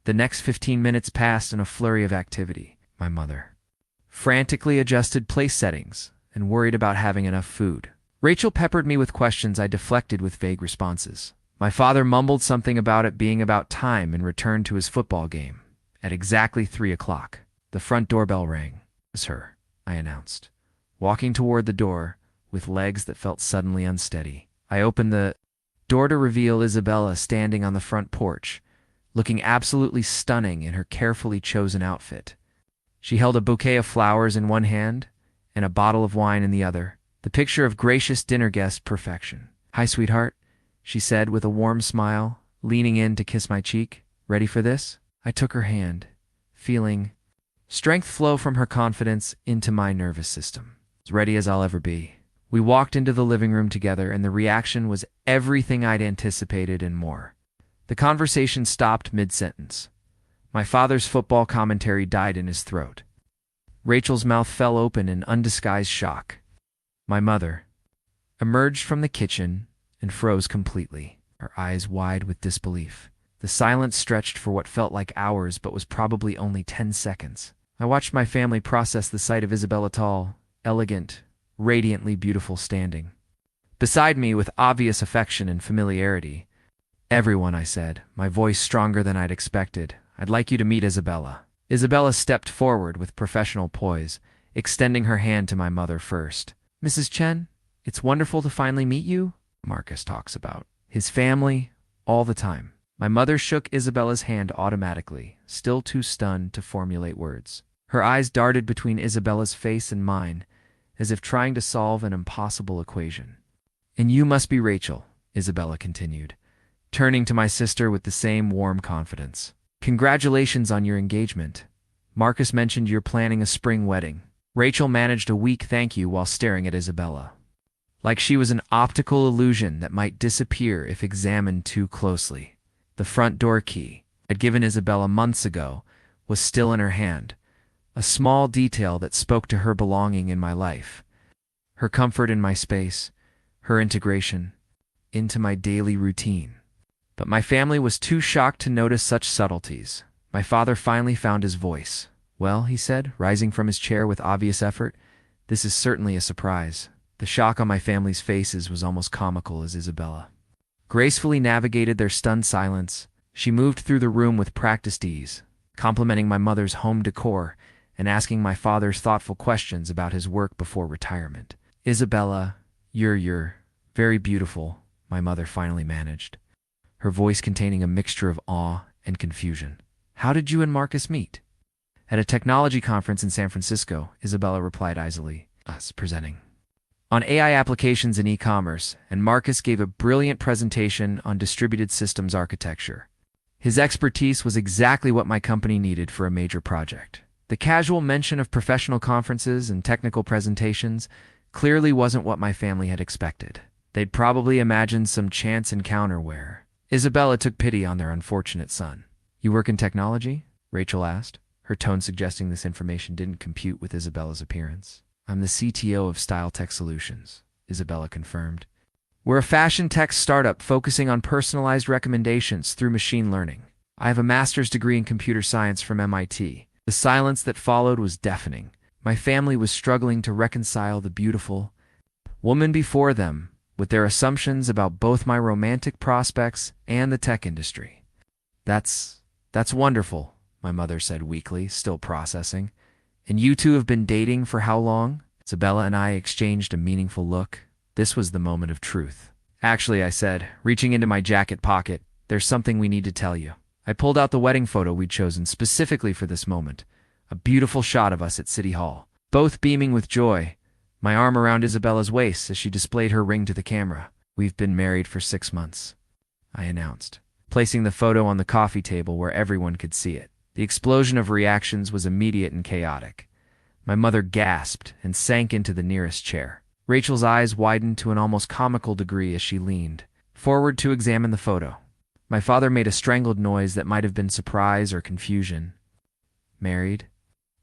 The next 15 minutes passed in a flurry of activity. My mother frantically adjusted place settings, and worried about having enough food. Rachel peppered me with questions I deflected with vague responses. My father mumbled something about it being about time and returned to his football game. At exactly 3 o'clock, the front doorbell rang. "It's her," I announced, walking toward the door with legs that felt suddenly unsteady. I opened the door to reveal Isabella standing on the front porch, looking absolutely stunning in her carefully chosen outfit. She held a bouquet of flowers in one hand and a bottle of wine in the other, the picture of gracious dinner guest perfection. "Hi, sweetheart," she said with a warm smile, leaning in to kiss my cheek. "Ready for this?" I took her hand, feeling strength flow from her confidence into my nervous system. As ready as I'll ever be. We walked into the living room together, and the reaction was everything I'd anticipated and more. The conversation stopped mid-sentence. My father's football commentary died in his throat. Rachel's mouth fell open in undisguised shock. My mother emerged from the kitchen and froze completely, her eyes wide with disbelief. The silence stretched for what felt like hours but was probably only 10 seconds. I watched my family process the sight of Isabella tall, elegant, radiantly beautiful standing beside me with obvious affection and familiarity. "Everyone," I said, my voice stronger than I'd expected, "I'd like you to meet Isabella." Isabella stepped forward with professional poise, extending her hand to my mother first. "Mrs. Chen, it's wonderful to finally meet you." Marcus talks about his family all the time. My mother shook Isabella's hand automatically, still too stunned to formulate words. Her eyes darted between Isabella's face and mine, as if trying to solve an impossible equation. "And you must be Rachel," Isabella continued, turning to my sister with the same warm confidence. "Congratulations on your engagement. Marcus mentioned you're planning a spring wedding." Rachel managed a weak thank you while staring at Isabella, like she was an optical illusion that might disappear if examined too closely. The front door key, I'd given Isabella months ago, was still in her hand, a small detail that spoke to her belonging in my life, her comfort in my space, her integration into my daily routine. But my family was too shocked to notice such subtleties. My father finally found his voice. "Well," he said, rising from his chair with obvious effort, "this is certainly a surprise." The shock on my family's faces was almost comical as Isabella gracefully navigated their stunned silence. She moved through the room with practiced ease, complimenting my mother's home decor and asking my father's thoughtful questions about his work before retirement. "Isabella, you're very beautiful," my mother finally managed, her voice containing a mixture of awe and confusion. "How did you and Marcus meet?" "At a technology conference in San Francisco," Isabella replied easily, us presenting on AI applications and e-commerce, and Marcus gave a brilliant presentation on distributed systems architecture. His expertise was exactly what my company needed for a major project. The casual mention of professional conferences and technical presentations clearly wasn't what my family had expected. They'd probably imagined some chance encounter where Isabella took pity on their unfortunate son. "You work in technology?" Rachel asked, her tone suggesting this information didn't compute with Isabella's appearance. "I'm the CTO of Style Tech Solutions," Isabella confirmed. "We're a fashion tech startup focusing on personalized recommendations through machine learning. I have a master's degree in computer science from MIT. The silence that followed was deafening. My family was struggling to reconcile the beautiful woman before them with their assumptions about both my romantic prospects and the tech industry. That's wonderful," my mother said weakly, still processing. "And you two have been dating for how long?" Isabella and I exchanged a meaningful look. This was the moment of truth. "Actually," I said, reaching into my jacket pocket, "there's something we need to tell you." I pulled out the wedding photo we'd chosen specifically for this moment, a beautiful shot of us at City Hall, both beaming with joy, my arm around Isabella's waist as she displayed her ring to the camera. "We've been married for 6 months," I announced, placing the photo on the coffee table where everyone could see it. The explosion of reactions was immediate and chaotic. My mother gasped and sank into the nearest chair. Rachel's eyes widened to an almost comical degree as she leaned forward to examine the photo. My father made a strangled noise that might have been surprise or confusion. "Married?"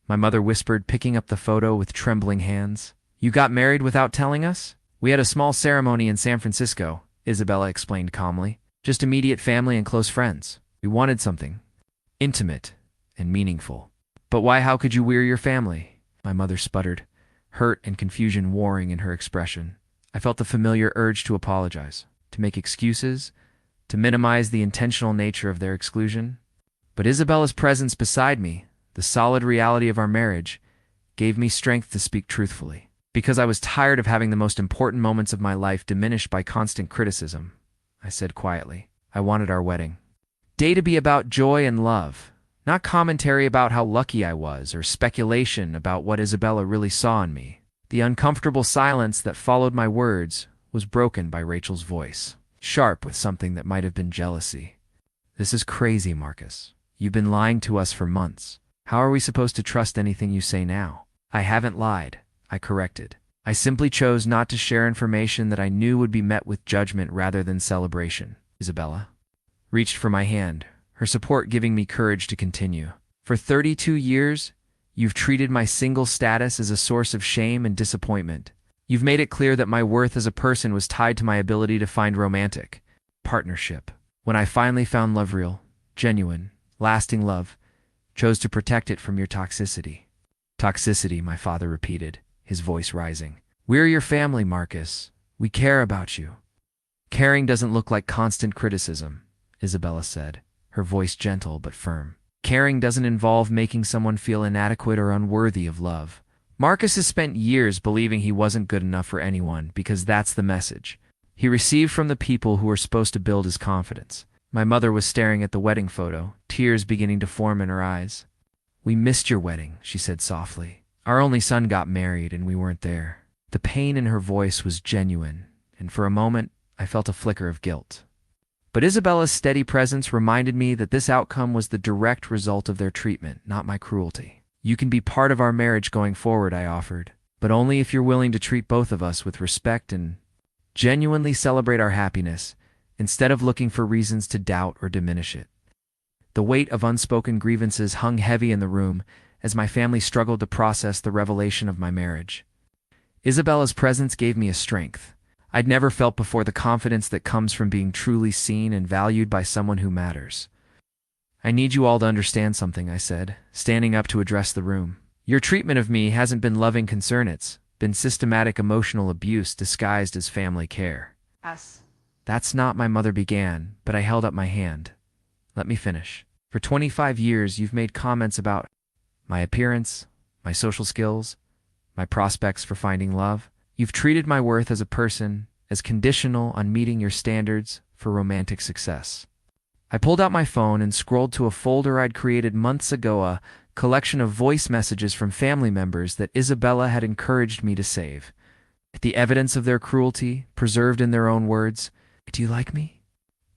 my mother whispered, picking up the photo with trembling hands. "You got married without telling us?" "We had a small ceremony in San Francisco," Isabella explained calmly. "Just immediate family and close friends. We wanted something intimate and meaningful." "But why? How could you weary your family?" my mother sputtered, hurt and confusion warring in her expression. I felt the familiar urge to apologize, to make excuses, to minimize the intentional nature of their exclusion. But Isabella's presence beside me, the solid reality of our marriage, gave me strength to speak truthfully. Because I was tired of having the most important moments of my life diminished by constant criticism, I said quietly, I wanted our wedding day to be about joy and love, not commentary about how lucky I was or speculation about what Isabella really saw in me. The uncomfortable silence that followed my words was broken by Rachel's voice, sharp with something that might have been jealousy. This is crazy, Marcus. You've been lying to us for months. How are we supposed to trust anything you say now? I haven't lied, I corrected. I simply chose not to share information that I knew would be met with judgment rather than celebration. Isabella reached for my hand, her support giving me courage to continue. For 32 years, you've treated my single status as a source of shame and disappointment. You've made it clear that my worth as a person was tied to my ability to find romantic partnership. When I finally found love, real, genuine, lasting love, chose to protect it from your toxicity. Toxicity, my father repeated, his voice rising. We're your family, Marcus. We care about you. Caring doesn't look like constant criticism, Isabella said, her voice gentle but firm. Caring doesn't involve making someone feel inadequate or unworthy of love. Marcus has spent years believing he wasn't good enough for anyone because that's the message he received from the people who were supposed to build his confidence. My mother was staring at the wedding photo, tears beginning to form in her eyes. We missed your wedding, she said softly. Our only son got married and we weren't there. The pain in her voice was genuine, and for a moment, I felt a flicker of guilt. But Isabella's steady presence reminded me that this outcome was the direct result of their treatment, not my cruelty. You can be part of our marriage going forward, I offered, but only if you're willing to treat both of us with respect and genuinely celebrate our happiness, instead of looking for reasons to doubt or diminish it. The weight of unspoken grievances hung heavy in the room as my family struggled to process the revelation of my marriage. Isabella's presence gave me a strength I'd never felt before, the confidence that comes from being truly seen and valued by someone who matters. I need you all to understand something, I said, standing up to address the room. Your treatment of me hasn't been loving concern, it's been systematic emotional abuse disguised as family care. That's not, my mother began, but I held up my hand. Let me finish. For 25 years, you've made comments about my appearance, my social skills, my prospects for finding love. You've treated my worth as a person as conditional on meeting your standards for romantic success. I pulled out my phone and scrolled to a folder I'd created months ago, a collection of voice messages from family members that Isabella had encouraged me to save. The evidence of their cruelty, preserved in their own words. Do you like me?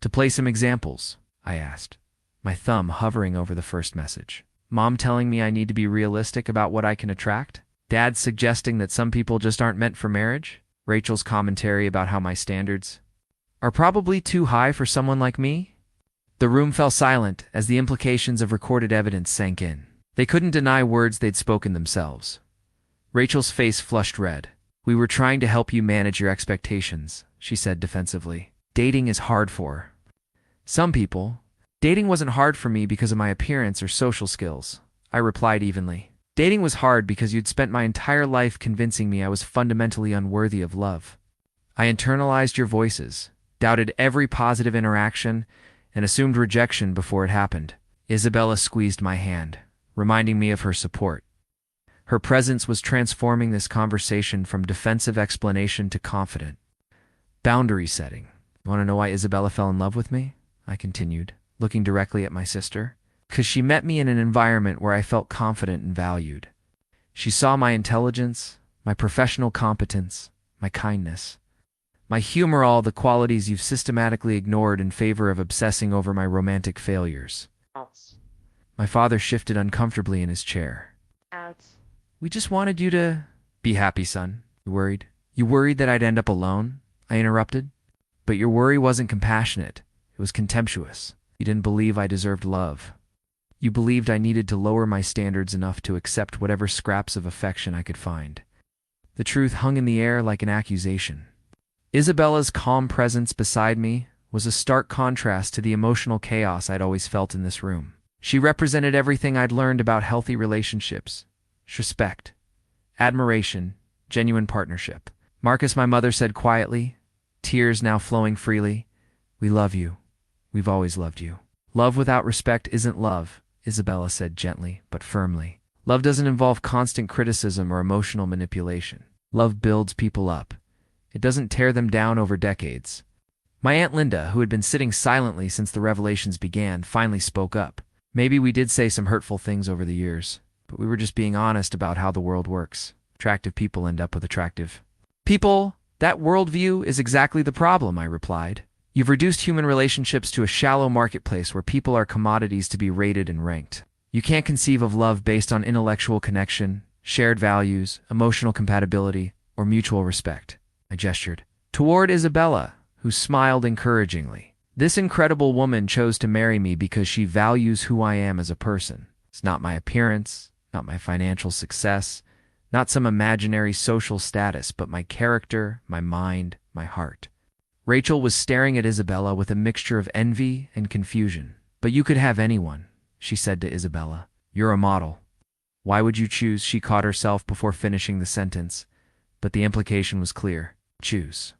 To play some examples, I asked, my thumb hovering over the first message. Mom telling me I need to be realistic about what I can attract? Dad suggesting that some people just aren't meant for marriage? Rachel's commentary about how my standards are probably too high for someone like me? The room fell silent as the implications of recorded evidence sank in. They couldn't deny words they'd spoken themselves. Rachel's face flushed red. We were trying to help you manage your expectations, she said defensively. Dating is hard for some people. Dating wasn't hard for me because of my appearance or social skills, I replied evenly. Dating was hard because you'd spent my entire life convincing me I was fundamentally unworthy of love. I internalized your voices, doubted every positive interaction, and assumed rejection before it happened. Isabella squeezed my hand, reminding me of her support. Her presence was transforming this conversation from defensive explanation to confident boundary setting. Want to know why Isabella fell in love with me? I continued, looking directly at my sister. Because she met me in an environment where I felt confident and valued. She saw my intelligence, my professional competence, my kindness, my humor, all the qualities you've systematically ignored in favor of obsessing over my romantic failures. My father shifted uncomfortably in his chair. We just wanted you to be happy, son. You worried? You worried that I'd end up alone? I interrupted. But your worry wasn't compassionate. It was contemptuous. You didn't believe I deserved love. You believed I needed to lower my standards enough to accept whatever scraps of affection I could find. The truth hung in the air like an accusation. Isabella's calm presence beside me was a stark contrast to the emotional chaos I'd always felt in this room. She represented everything I'd learned about healthy relationships: respect, admiration, genuine partnership. Marcus, my mother said quietly, tears now flowing freely. We love you. We've always loved you. Love without respect isn't love, Isabella said gently but firmly. Love doesn't involve constant criticism or emotional manipulation. Love builds people up. It doesn't tear them down over decades. My Aunt Linda, who had been sitting silently since the revelations began, finally spoke up. Maybe we did say some hurtful things over the years, but we were just being honest about how the world works. Attractive people end up with attractive people. That worldview is exactly the problem, I replied. You've reduced human relationships to a shallow marketplace where people are commodities to be rated and ranked. You can't conceive of love based on intellectual connection, shared values, emotional compatibility, or mutual respect. I gestured toward Isabella, who smiled encouragingly. This incredible woman chose to marry me because she values who I am as a person. It's not my appearance, not my financial success, not some imaginary social status, but my character, my mind, my heart. Rachel was staring at Isabella with a mixture of envy and confusion. But you could have anyone, she said to Isabella. You're a model. Why would you choose? She caught herself before finishing the sentence, but the implication was clear. Choose.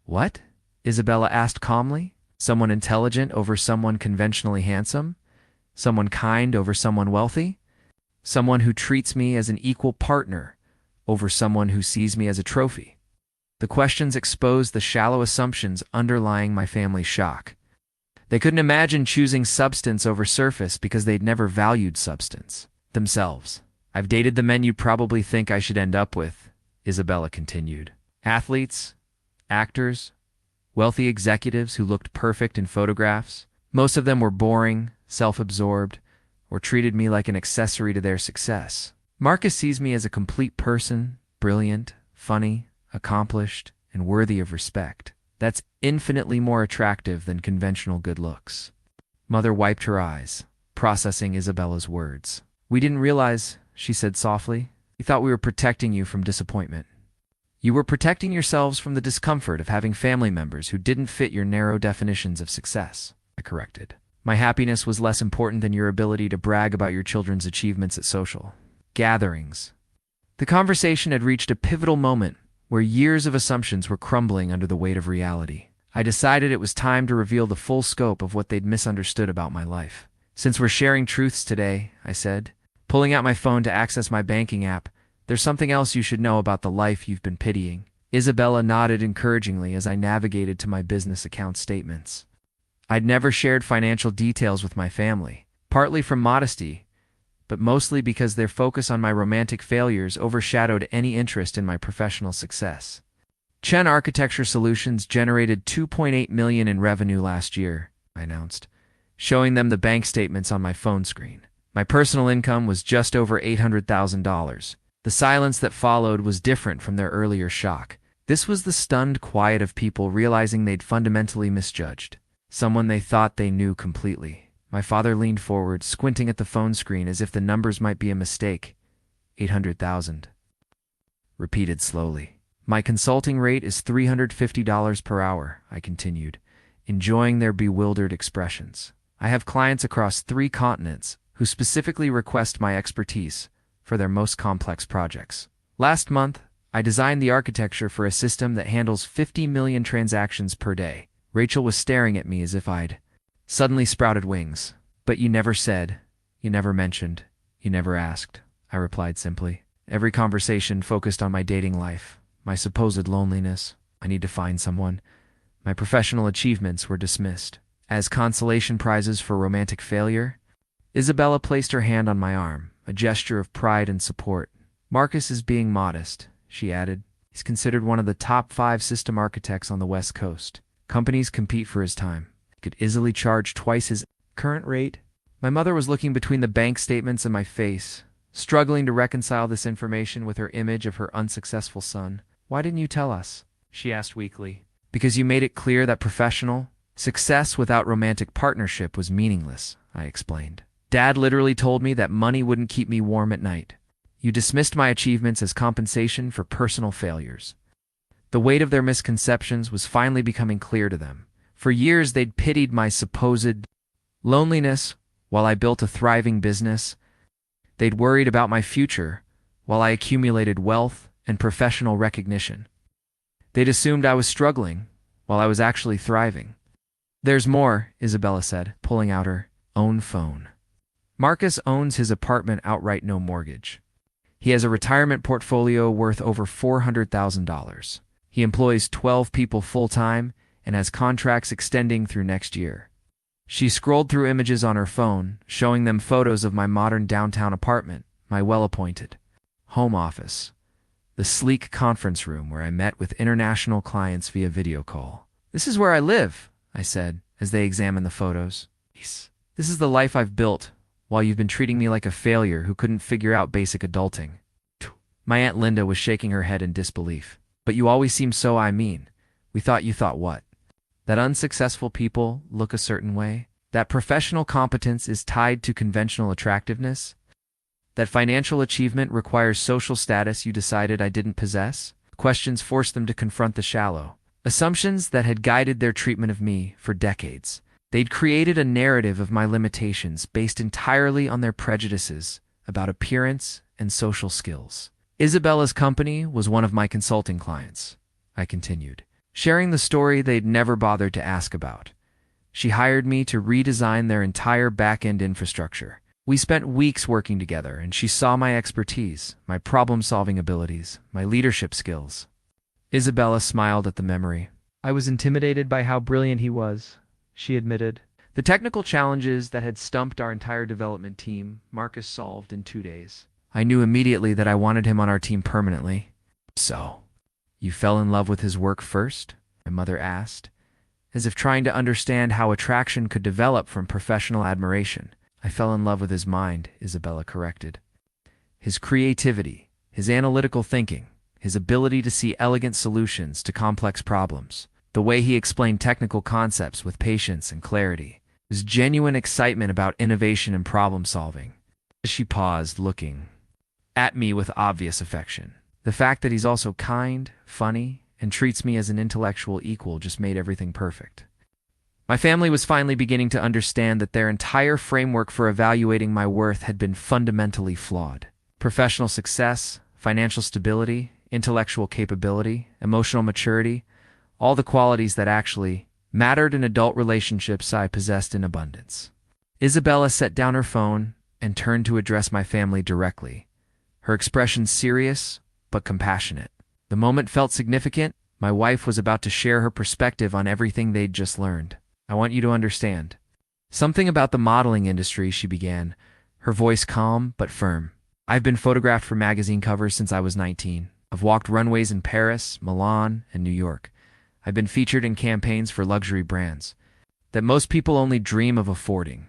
What? Isabella asked calmly. Someone intelligent over someone conventionally handsome? Someone kind over someone wealthy? Someone who treats me as an equal partner over someone who sees me as a trophy? The questions exposed the shallow assumptions underlying my family's shock. They couldn't imagine choosing substance over surface because they'd never valued substance themselves. I've dated the men you probably think I should end up with, Isabella continued. Athletes, actors, wealthy executives who looked perfect in photographs. Most of them were boring, self-absorbed, or treated me like an accessory to their success. Marcus sees me as a complete person, brilliant, funny, accomplished, and worthy of respect. That's infinitely more attractive than conventional good looks. Mother wiped her eyes, processing Isabella's words. We didn't realize, she said softly. We thought we were protecting you from disappointment. You were protecting yourselves from the discomfort of having family members who didn't fit your narrow definitions of success, I corrected. My happiness was less important than your ability to brag about your children's achievements at social gatherings. The conversation had reached a pivotal moment where years of assumptions were crumbling under the weight of reality. I decided it was time to reveal the full scope of what they'd misunderstood about my life. Since we're sharing truths today, I said, pulling out my phone to access my banking app, there's something else you should know about the life you've been pitying. Isabella nodded encouragingly as I navigated to my business account statements. I'd never shared financial details with my family, partly from modesty, but mostly because their focus on my romantic failures overshadowed any interest in my professional success. Chen Architecture Solutions generated $2.8 million in revenue last year, I announced, showing them the bank statements on my phone screen. My personal income was just over $800,000. The silence that followed was different from their earlier shock. This was the stunned quiet of people realizing they'd fundamentally misjudged someone they thought they knew completely. My father leaned forward, squinting at the phone screen as if the numbers might be a mistake. 800,000. Repeated slowly. My consulting rate is $350 per hour, I continued, enjoying their bewildered expressions. I have clients across 3 continents who specifically request my expertise for their most complex projects. Last month, I designed the architecture for a system that handles 50 million transactions per day. Rachel was staring at me as if I'd suddenly sprouted wings. But you never said, you never mentioned, you never asked, I replied simply. Every conversation focused on my dating life, my supposed loneliness, I need to find someone. My professional achievements were dismissed. As consolation prizes for romantic failure, Isabella placed her hand on my arm, a gesture of pride and support. Marcus is being modest, she added. He's considered one of the top 5 system architects on the West Coast. Companies compete for his time. He could easily charge twice his current rate. My mother was looking between the bank statements and my face, struggling to reconcile this information with her image of her unsuccessful son. Why didn't you tell us? She asked weakly. Because you made it clear that professional success without romantic partnership was meaningless, I explained. Dad literally told me that money wouldn't keep me warm at night. You dismissed my achievements as compensation for personal failures. The weight of their misconceptions was finally becoming clear to them. For years, they'd pitied my supposed loneliness while I built a thriving business. They'd worried about my future while I accumulated wealth and professional recognition. They'd assumed I was struggling, while I was actually thriving. "There's more," Isabella said, pulling out her own phone. "Marcus owns his apartment outright, no mortgage. He has a retirement portfolio worth over $400,000. He employs 12 people full-time and has contracts extending through next year." She scrolled through images on her phone, showing them photos of my modern downtown apartment, my well-appointed home office, the sleek conference room where I met with international clients via video call. "This is where I live," I said, as they examined the photos. "This is the life I've built, while you've been treating me like a failure who couldn't figure out basic adulting." My Aunt Linda was shaking her head in disbelief. "But you always seem so, we thought you thought what? That unsuccessful people look a certain way? That professional competence is tied to conventional attractiveness? That financial achievement requires social status you decided I didn't possess?" Questions forced them to confront the shallow assumptions that had guided their treatment of me for decades. They'd created a narrative of my limitations based entirely on their prejudices about appearance and social skills. "Isabella's company was one of my consulting clients," I continued, sharing the story they'd never bothered to ask about. "She hired me to redesign their entire back-end infrastructure. We spent weeks working together, and she saw my expertise, my problem-solving abilities, my leadership skills." Isabella smiled at the memory. "I was intimidated by how brilliant he was," she admitted. "The technical challenges that had stumped our entire development team, Marcus solved in 2 days. I knew immediately that I wanted him on our team permanently." "So, you fell in love with his work first?" my mother asked, as if trying to understand how attraction could develop from professional admiration. "I fell in love with his mind," Isabella corrected. "His creativity, his analytical thinking, his ability to see elegant solutions to complex problems. The way he explained technical concepts with patience and clarity. His genuine excitement about innovation and problem-solving." She paused, looking at me with obvious affection. "The fact that he's also kind, funny, and treats me as an intellectual equal just made everything perfect." My family was finally beginning to understand that their entire framework for evaluating my worth had been fundamentally flawed. Professional success, financial stability, intellectual capability, emotional maturity, all the qualities that actually mattered in adult relationships I possessed in abundance. Isabella set down her phone and turned to address my family directly, her expression serious but compassionate. The moment felt significant. My wife was about to share her perspective on everything they'd just learned. "I want you to understand something about the modeling industry," she began, her voice calm but firm. "I've been photographed for magazine covers since I was 19. I've walked runways in Paris, Milan, and New York. I've been featured in campaigns for luxury brands that most people only dream of affording."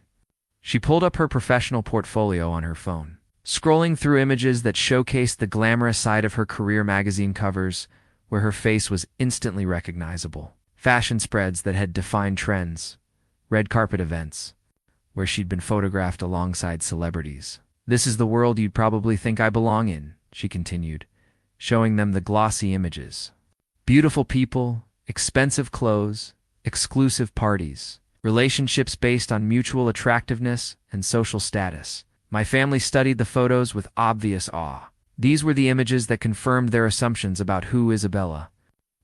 She pulled up her professional portfolio on her phone, scrolling through images that showcased the glamorous side of her career: magazine covers, where her face was instantly recognizable, fashion spreads that had defined trends, red carpet events, where she'd been photographed alongside celebrities. "This is the world you'd probably think I belong in," she continued, showing them the glossy images. "Beautiful people, expensive clothes, exclusive parties, relationships based on mutual attractiveness and social status." My family studied the photos with obvious awe. These were the images that confirmed their assumptions about who Isabella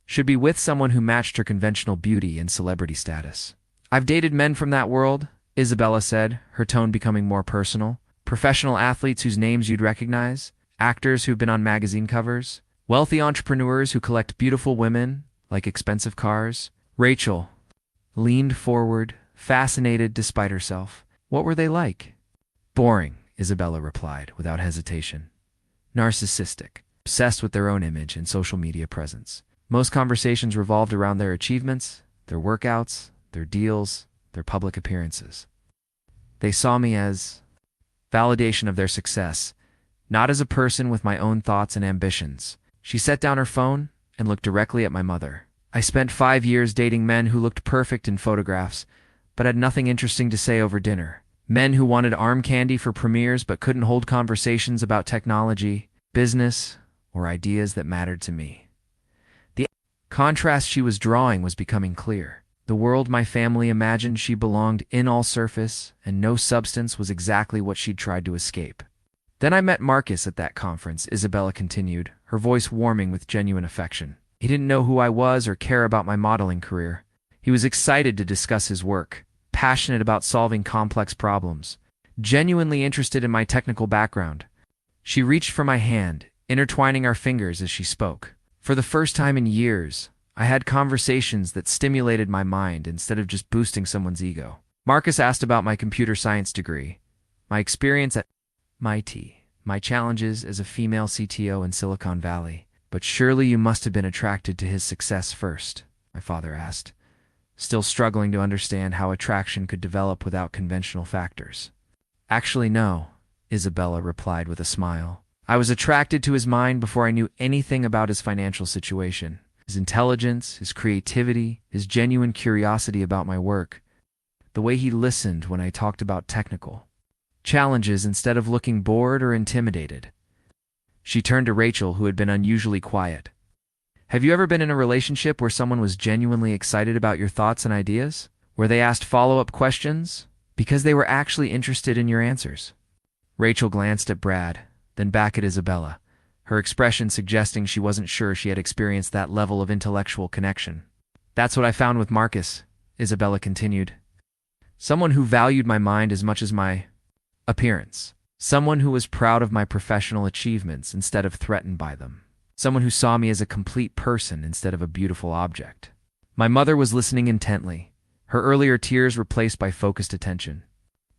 should be with: someone who matched her conventional beauty and celebrity status. "I've dated men from that world," Isabella said, her tone becoming more personal. "Professional athletes whose names you'd recognize, actors who've been on magazine covers, wealthy entrepreneurs who collect beautiful women like expensive cars." Rachel leaned forward, fascinated despite herself. "What were they like?" "Boring," Isabella replied without hesitation. "Narcissistic, obsessed with their own image and social media presence. Most conversations revolved around their achievements, their workouts, their deals, their public appearances. They saw me as validation of their success, not as a person with my own thoughts and ambitions." She set down her phone and looked directly at my mother. "I spent 5 years dating men who looked perfect in photographs, but had nothing interesting to say over dinner. Men who wanted arm candy for premieres but couldn't hold conversations about technology, business, or ideas that mattered to me." The contrast she was drawing was becoming clear. The world my family imagined she belonged in, all surface and no substance, was exactly what she'd tried to escape. Then I met Marcus at that conference, Isabella continued, her voice warming with genuine affection. He didn't know who I was or care about my modeling career. He was excited to discuss his work, passionate about solving complex problems, genuinely interested in my technical background. She reached for my hand, intertwining our fingers as she spoke. For the first time in years, I had conversations that stimulated my mind instead of just boosting someone's ego. Marcus asked about my computer science degree, my experience at MIT, my challenges as a female CTO in Silicon Valley. But surely you must have been attracted to his success first, my father asked, still struggling to understand how attraction could develop without conventional factors. Actually, no, Isabella replied with a smile. I was attracted to his mind before I knew anything about his financial situation. His intelligence, his creativity, his genuine curiosity about my work, the way he listened when I talked about technical challenges instead of looking bored or intimidated. She turned to Rachel, who had been unusually quiet. Have you ever been in a relationship where someone was genuinely excited about your thoughts and ideas? Where they asked follow-up questions? Because they were actually interested in your answers. Rachel glanced at Brad, then back at Isabella, her expression suggesting she wasn't sure she had experienced that level of intellectual connection. That's what I found with Marcus, Isabella continued. Someone who valued my mind as much as my appearance. Someone who was proud of my professional achievements instead of threatened by them. Someone who saw me as a complete person instead of a beautiful object. My mother was listening intently, her earlier tears replaced by focused attention.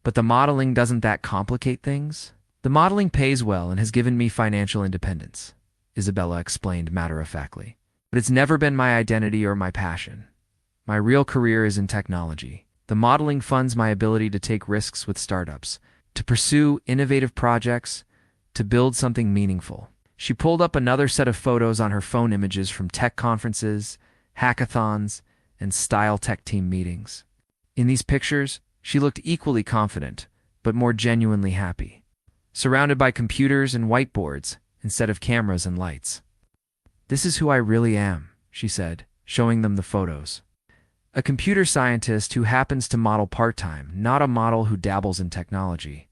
But the modeling, doesn't that complicate things? The modeling pays well and has given me financial independence, Isabella explained matter-of-factly. But it's never been my identity or my passion. My real career is in technology. The modeling funds my ability to take risks with startups, to pursue innovative projects, to build something meaningful. She pulled up another set of photos on her phone, images from tech conferences, hackathons, and style tech team meetings. In these pictures, she looked equally confident, but more genuinely happy, surrounded by computers and whiteboards instead of cameras and lights. This is who I really am, she said, showing them the photos. A computer scientist who happens to model part-time, not a model who dabbles in technology.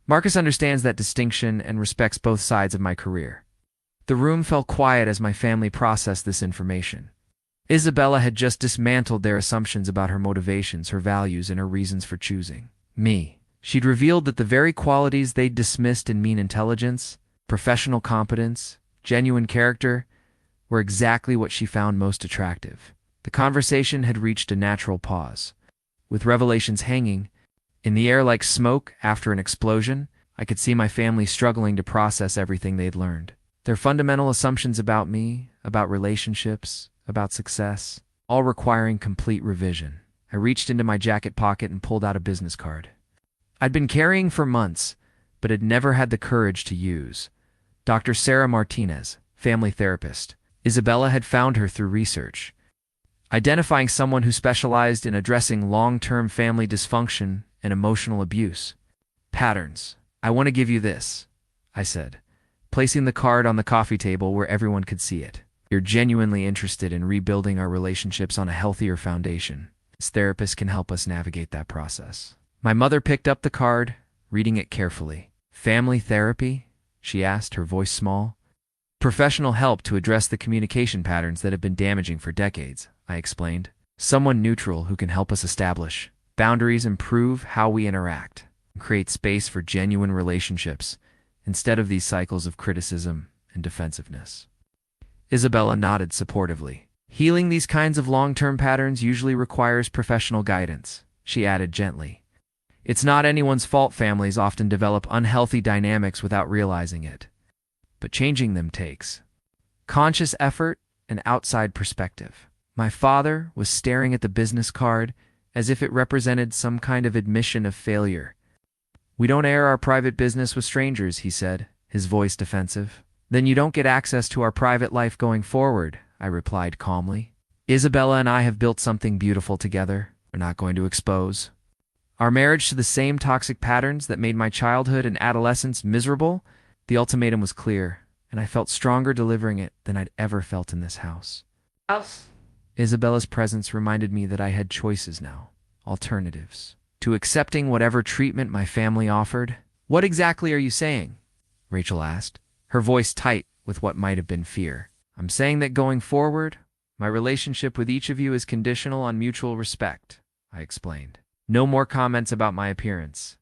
Marcus understands that distinction and respects both sides of my career. The room fell quiet as my family processed this information. Isabella had just dismantled their assumptions about her motivations, her values, and her reasons for choosing me. She'd revealed that the very qualities they'd dismissed in mean intelligence, professional competence, genuine character, were exactly what she found most attractive. The conversation had reached a natural pause. With revelations hanging in the air like smoke after an explosion, I could see my family struggling to process everything they'd learned. Their fundamental assumptions about me, about relationships, about success, all requiring complete revision. I reached into my jacket pocket and pulled out a business card I'd been carrying for months, but had never had the courage to use. Dr. Sarah Martinez, family therapist. Isabella had found her through research, identifying someone who specialized in addressing long-term family dysfunction and emotional abuse patterns. I want to give you this, I said, placing the card on the coffee table where everyone could see it. You're genuinely interested in rebuilding our relationships on a healthier foundation. This therapist can help us navigate that process. My mother picked up the card, reading it carefully. Family therapy? She asked, her voice small. Professional help to address the communication patterns that have been damaging for decades, I explained. Someone neutral who can help us establish boundaries, improve how we interact, and create space for genuine relationships instead of these cycles of criticism and defensiveness. Isabella nodded supportively. Healing these kinds of long-term patterns usually requires professional guidance, she added gently. It's not anyone's fault families often develop unhealthy dynamics without realizing it. But changing them takes conscious effort and outside perspective. My father was staring at the business card as if it represented some kind of admission of failure. We don't air our private business with strangers, he said, his voice defensive. Then you don't get access to our private life going forward, I replied calmly. Isabella and I have built something beautiful together. We're not going to expose our marriage to the same toxic patterns that made my childhood and adolescence miserable. The ultimatum was clear, and I felt stronger delivering it than I'd ever felt in this house. Isabella's presence reminded me that I had choices now, alternatives to accepting whatever treatment my family offered. What exactly are you saying? Rachel asked, her voice tight with what might have been fear. I'm saying that going forward, my relationship with each of you is conditional on mutual respect, I explained. No more comments about my appearance,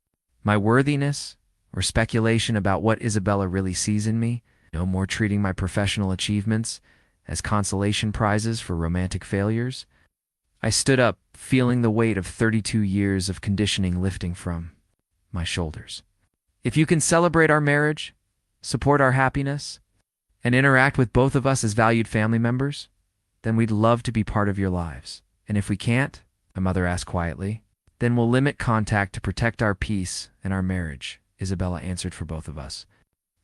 my worthiness, or speculation about what Isabella really sees in me. No more treating my professional achievements as consolation prizes for romantic failures. I stood up, feeling the weight of 32 years of conditioning lifting from my shoulders. If you can celebrate our marriage, support our happiness, and interact with both of us as valued family members, then we'd love to be part of your lives. And if we can't, my mother asked quietly, then we'll limit contact to protect our peace and our marriage, Isabella answered for both of us.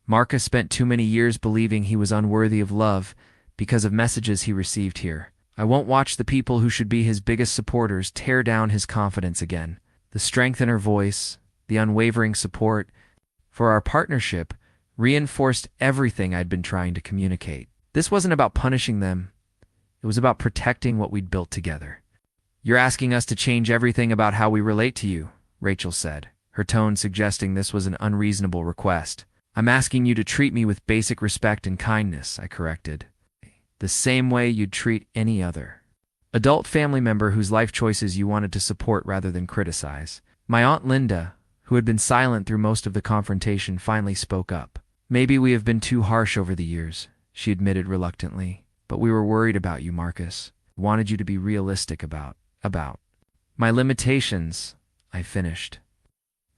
Marcus spent too many years believing he was unworthy of love because of messages he received here. I won't watch the people who should be his biggest supporters tear down his confidence again. The strength in her voice, the unwavering support for our partnership reinforced everything I'd been trying to communicate. This wasn't about punishing them. It was about protecting what we'd built together. You're asking us to change everything about how we relate to you, Rachel said, her tone suggesting this was an unreasonable request. I'm asking you to treat me with basic respect and kindness, I corrected. The same way you'd treat any other adult family member whose life choices you wanted to support rather than criticize. My Aunt Linda, who had been silent through most of the confrontation, finally spoke up. Maybe we have been too harsh over the years, she admitted reluctantly, but we were worried about you, Marcus. We wanted you to be realistic about my limitations, I finished.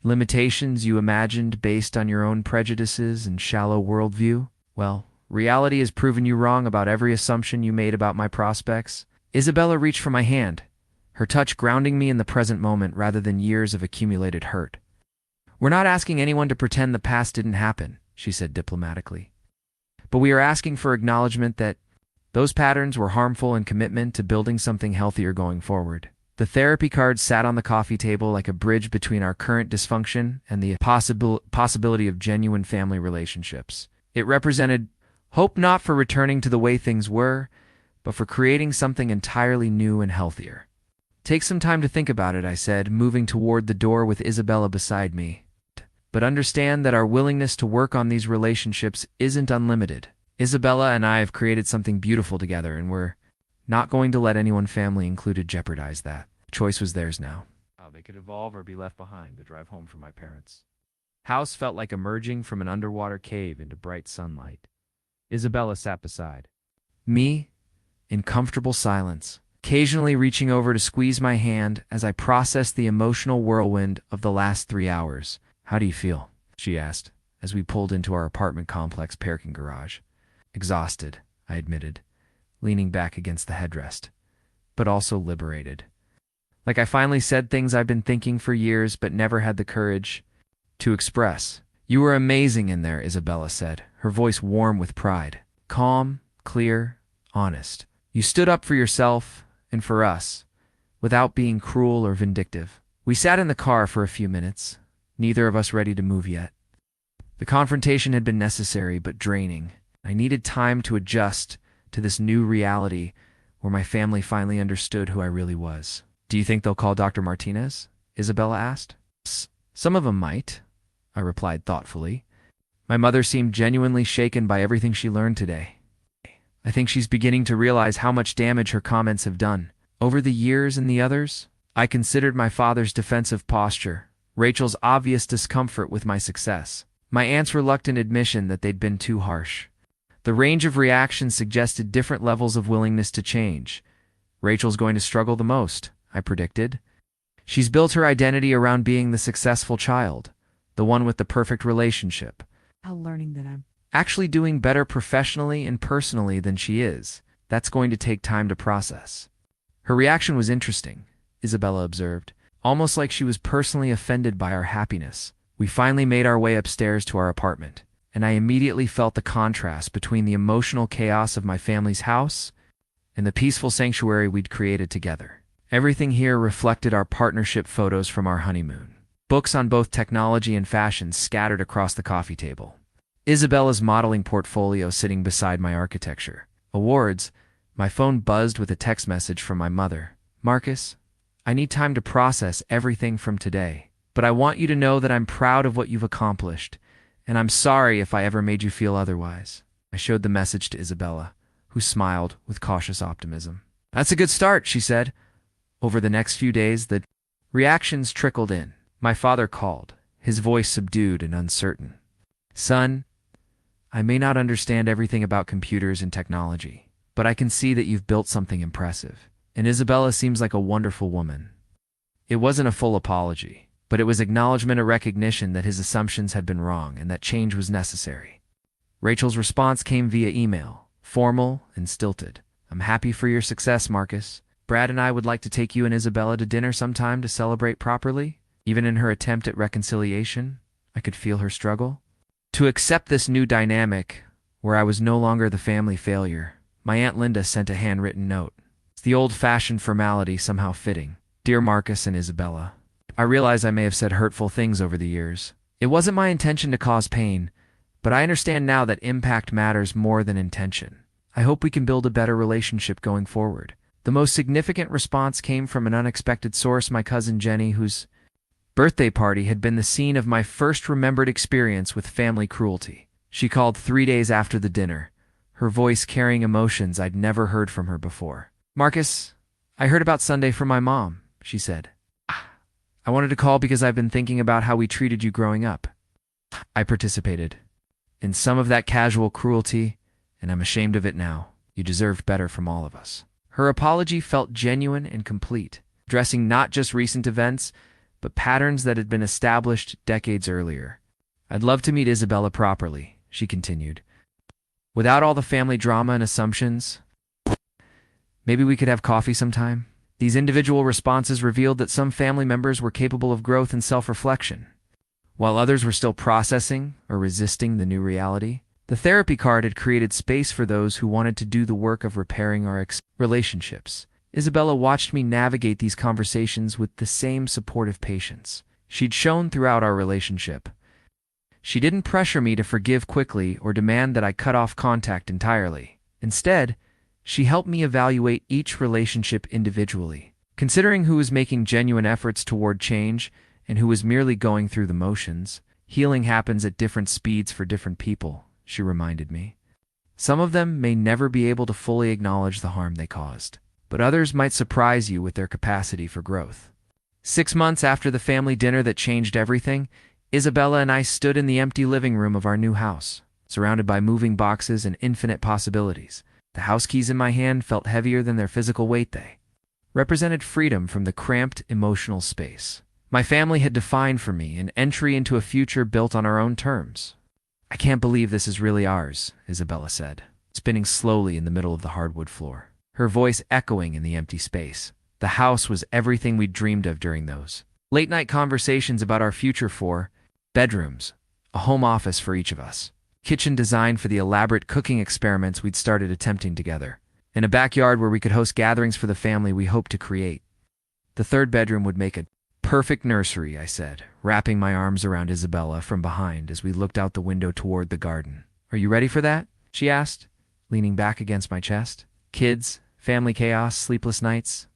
Limitations you imagined based on your own prejudices and shallow worldview? Well, reality has proven you wrong about every assumption you made about my prospects. Isabella reached for my hand, her touch grounding me in the present moment rather than years of accumulated hurt. We're not asking anyone to pretend the past didn't happen, she said diplomatically. But we are asking for acknowledgement that those patterns were harmful and commitment to building something healthier going forward. The therapy card sat on the coffee table like a bridge between our current dysfunction and the possibility of genuine family relationships. It represented hope not for returning to the way things were, but for creating something entirely new and healthier. Take some time to think about it, I said, moving toward the door with Isabella beside me. But understand that our willingness to work on these relationships isn't unlimited. Isabella and I have created something beautiful together, and we're not going to let anyone, family included, jeopardize that. The choice was theirs now. How they could evolve or be left behind to drive home from my parents. House felt like emerging from an underwater cave into bright sunlight. Isabella sat beside me in comfortable silence, occasionally reaching over to squeeze my hand as I processed the emotional whirlwind of the last 3 hours. How do you feel? She asked, as we pulled into our apartment complex parking garage. Exhausted, I admitted, leaning back against the headrest, but also liberated. Like I finally said things I've been thinking for years but never had the courage to express. You were amazing in there, Isabella said, her voice warm with pride. Calm, clear, honest. You stood up for yourself and for us, without being cruel or vindictive. We sat in the car for a few minutes, neither of us ready to move yet. The confrontation had been necessary but draining. I needed time to adjust to this new reality where my family finally understood who I really was. Do you think they'll call Dr. Martinez? Isabella asked. Some of them might, I replied thoughtfully. My mother seemed genuinely shaken by everything she learned today. I think she's beginning to realize how much damage her comments have done. Over the years and the others, I considered my father's defensive posture, Rachel's obvious discomfort with my success, my aunt's reluctant admission that they'd been too harsh. The range of reactions suggested different levels of willingness to change. Rachel's going to struggle the most, I predicted. She's built her identity around being the successful child, the one with the perfect relationship. Learning that I'm Actually doing better professionally and personally than she is. That's going to take time to process. Her reaction was interesting, Isabella observed, almost like she was personally offended by our happiness. We finally made our way upstairs to our apartment, and I immediately felt the contrast between the emotional chaos of my family's house and the peaceful sanctuary we'd created together. Everything here reflected our partnership photos from our honeymoon. Books on both technology and fashion scattered across the coffee table. Isabella's modeling portfolio sitting beside my architecture. Awards. My phone buzzed with a text message from my mother. Marcus, I need time to process everything from today, but I want you to know that I'm proud of what you've accomplished and I'm sorry if I ever made you feel otherwise. I showed the message to Isabella, who smiled with cautious optimism. That's a good start, she said. Over the next few days, the reactions trickled in. My father called, his voice subdued and uncertain. Son, I may not understand everything about computers and technology, but I can see that you've built something impressive, and Isabella seems like a wonderful woman. It wasn't a full apology, but it was acknowledgement or recognition that his assumptions had been wrong and that change was necessary. Rachel's response came via email, formal and stilted. I'm happy for your success, Marcus. Brad and I would like to take you and Isabella to dinner sometime to celebrate properly. Even in her attempt at reconciliation, I could feel her struggle. To accept this new dynamic, where I was no longer the family failure, my Aunt Linda sent a handwritten note. It's the old-fashioned formality somehow fitting. Dear Marcus and Isabella, I realize I may have said hurtful things over the years. It wasn't my intention to cause pain, but I understand now that impact matters more than intention. I hope we can build a better relationship going forward. The most significant response came from an unexpected source, my cousin Jenny, whose birthday party had been the scene of my first remembered experience with family cruelty. She called 3 days after the dinner, her voice carrying emotions I'd never heard from her before. Marcus, I heard about Sunday from my mom, she said. I wanted to call because I've been thinking about how we treated you growing up. I participated in some of that casual cruelty, and I'm ashamed of it now. You deserved better from all of us. Her apology felt genuine and complete, addressing not just recent events, but patterns that had been established decades earlier. I'd love to meet Isabella properly, she continued. Without all the family drama and assumptions. Maybe we could have coffee sometime? These individual responses revealed that some family members were capable of growth and self-reflection, while others were still processing or resisting the new reality. The therapy card had created space for those who wanted to do the work of repairing our relationships. Isabella watched me navigate these conversations with the same supportive patience she'd shown throughout our relationship. She didn't pressure me to forgive quickly or demand that I cut off contact entirely. Instead, she helped me evaluate each relationship individually, considering who was making genuine efforts toward change and who was merely going through the motions. Healing happens at different speeds for different people, she reminded me. Some of them may never be able to fully acknowledge the harm they caused, but others might surprise you with their capacity for growth. 6 months after the family dinner that changed everything, Isabella and I stood in the empty living room of our new house, surrounded by moving boxes and infinite possibilities. The house keys in my hand felt heavier than their physical weight. They represented freedom from the cramped emotional space my family had defined for me, an entry into a future built on our own terms. I can't believe this is really ours, Isabella said, spinning slowly in the middle of the hardwood floor, her voice echoing in the empty space. The house was everything we'd dreamed of during those late-night conversations about our future: 4 bedrooms, a home office for each of us, kitchen designed for the elaborate cooking experiments we'd started attempting together, and a backyard where we could host gatherings for the family we hoped to create. The 3rd bedroom would make a perfect nursery, I said, wrapping my arms around Isabella from behind as we looked out the window toward the garden. Are you ready for that? She asked, leaning back against my chest. Kids, family chaos, sleepless nights.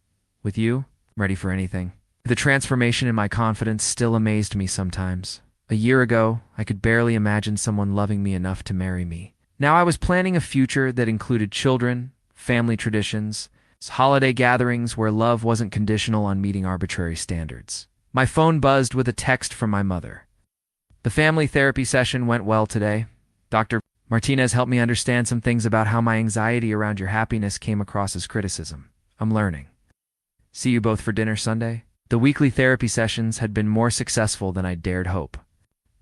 With you, I'm ready for anything. The transformation in my confidence still amazed me sometimes. A year ago, I could barely imagine someone loving me enough to marry me. Now I was planning a future that included children, family traditions, holiday gatherings where love wasn't conditional on meeting arbitrary standards. My phone buzzed with a text from my mother. The family therapy session went well today. Dr. Martinez helped me understand some things about how my anxiety around your happiness came across as criticism. I'm learning. See you both for dinner Sunday? The weekly therapy sessions had been more successful than I dared hope.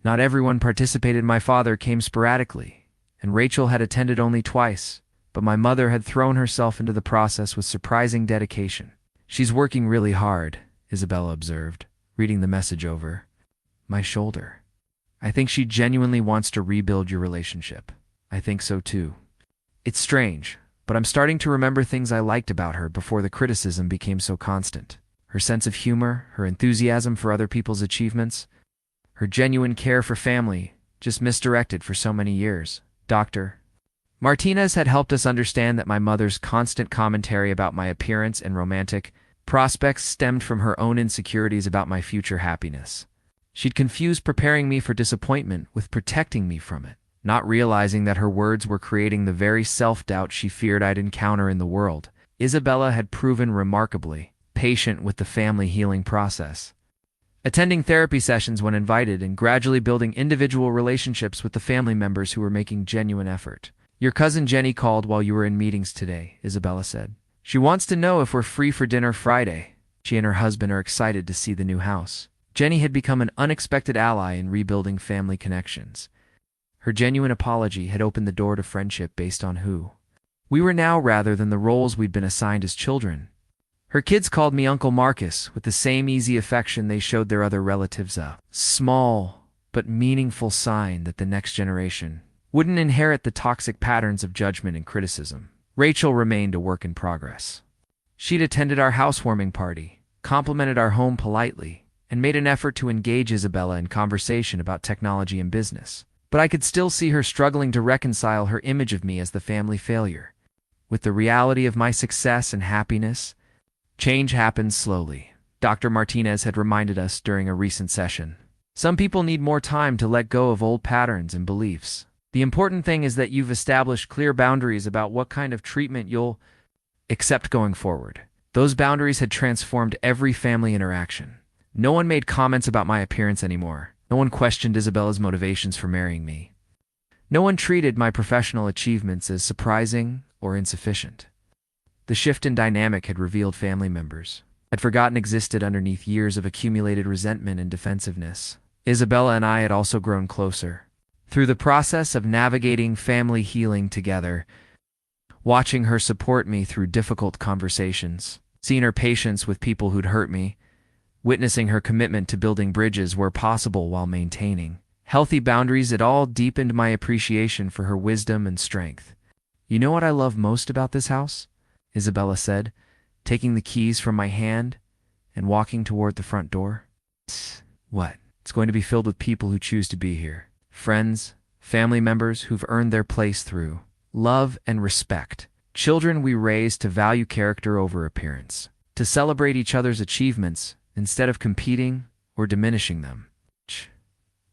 Not everyone participated. My father came sporadically, and Rachel had attended only twice. But my mother had thrown herself into the process with surprising dedication. She's working really hard, Isabella observed, reading the message over my shoulder. I think she genuinely wants to rebuild your relationship. I think so too. It's strange, but I'm starting to remember things I liked about her before the criticism became so constant. Her sense of humor, her enthusiasm for other people's achievements, her genuine care for family, just misdirected for so many years. Dr. Martinez had helped us understand that my mother's constant commentary about my appearance and romantic prospects stemmed from her own insecurities about my future happiness. She'd confused preparing me for disappointment with protecting me from it, not realizing that her words were creating the very self-doubt she feared I'd encounter in the world. Isabella had proven remarkably patient with the family healing process, attending therapy sessions when invited and gradually building individual relationships with the family members who were making genuine effort. "Your cousin Jenny called while you were in meetings today," Isabella said. "She wants to know if we're free for dinner Friday. She and her husband are excited to see the new house." Jenny had become an unexpected ally in rebuilding family connections. Her genuine apology had opened the door to friendship based on who we were now rather than the roles we'd been assigned as children. Her kids called me Uncle Marcus with the same easy affection they showed their other relatives, a small but meaningful sign that the next generation wouldn't inherit the toxic patterns of judgment and criticism. Rachel remained a work in progress. She'd attended our housewarming party, complimented our home politely, and made an effort to engage Isabella in conversation about technology and business. But I could still see her struggling to reconcile her image of me as the family failure with the reality of my success and happiness. Change happens slowly, Dr. Martinez had reminded us during a recent session. Some people need more time to let go of old patterns and beliefs. The important thing is that you've established clear boundaries about what kind of treatment you'll accept going forward. Those boundaries had transformed every family interaction. No one made comments about my appearance anymore. No one questioned Isabella's motivations for marrying me. No one treated my professional achievements as surprising or insufficient. The shift in dynamic had revealed family members had forgotten existed underneath years of accumulated resentment and defensiveness. Isabella and I had also grown closer. Through the process of navigating family healing together, watching her support me through difficult conversations, seeing her patience with people who'd hurt me, witnessing her commitment to building bridges where possible while maintaining healthy boundaries, it all deepened my appreciation for her wisdom and strength. "You know what I love most about this house?" Isabella said, taking the keys from my hand and walking toward the front door. "What?" "It's going to be filled with people who choose to be here. Friends, family members who've earned their place through love and respect. Children we raise to value character over appearance, to celebrate each other's achievements instead of competing or diminishing them."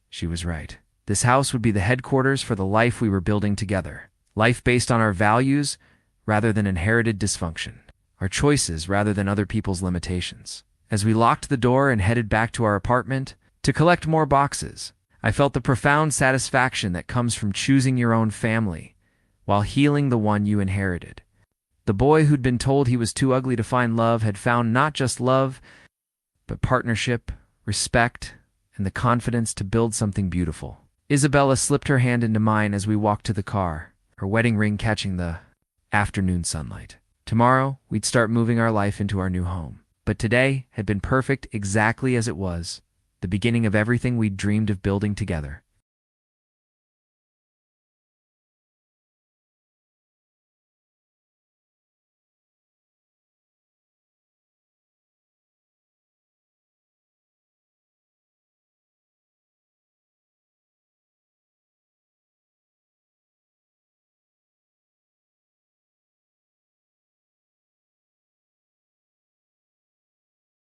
She was right. This house would be the headquarters for the life we were building together. Life based on our values rather than inherited dysfunction. Our choices rather than other people's limitations. As we locked the door and headed back to our apartment to collect more boxes, I felt the profound satisfaction that comes from choosing your own family while healing the one you inherited. The boy who'd been told he was too ugly to find love had found not just love, but partnership, respect, and the confidence to build something beautiful. Isabella slipped her hand into mine as we walked to the car, her wedding ring catching the afternoon sunlight. Tomorrow, we'd start moving our life into our new home. But today had been perfect exactly as it was, the beginning of everything we'd dreamed of building together.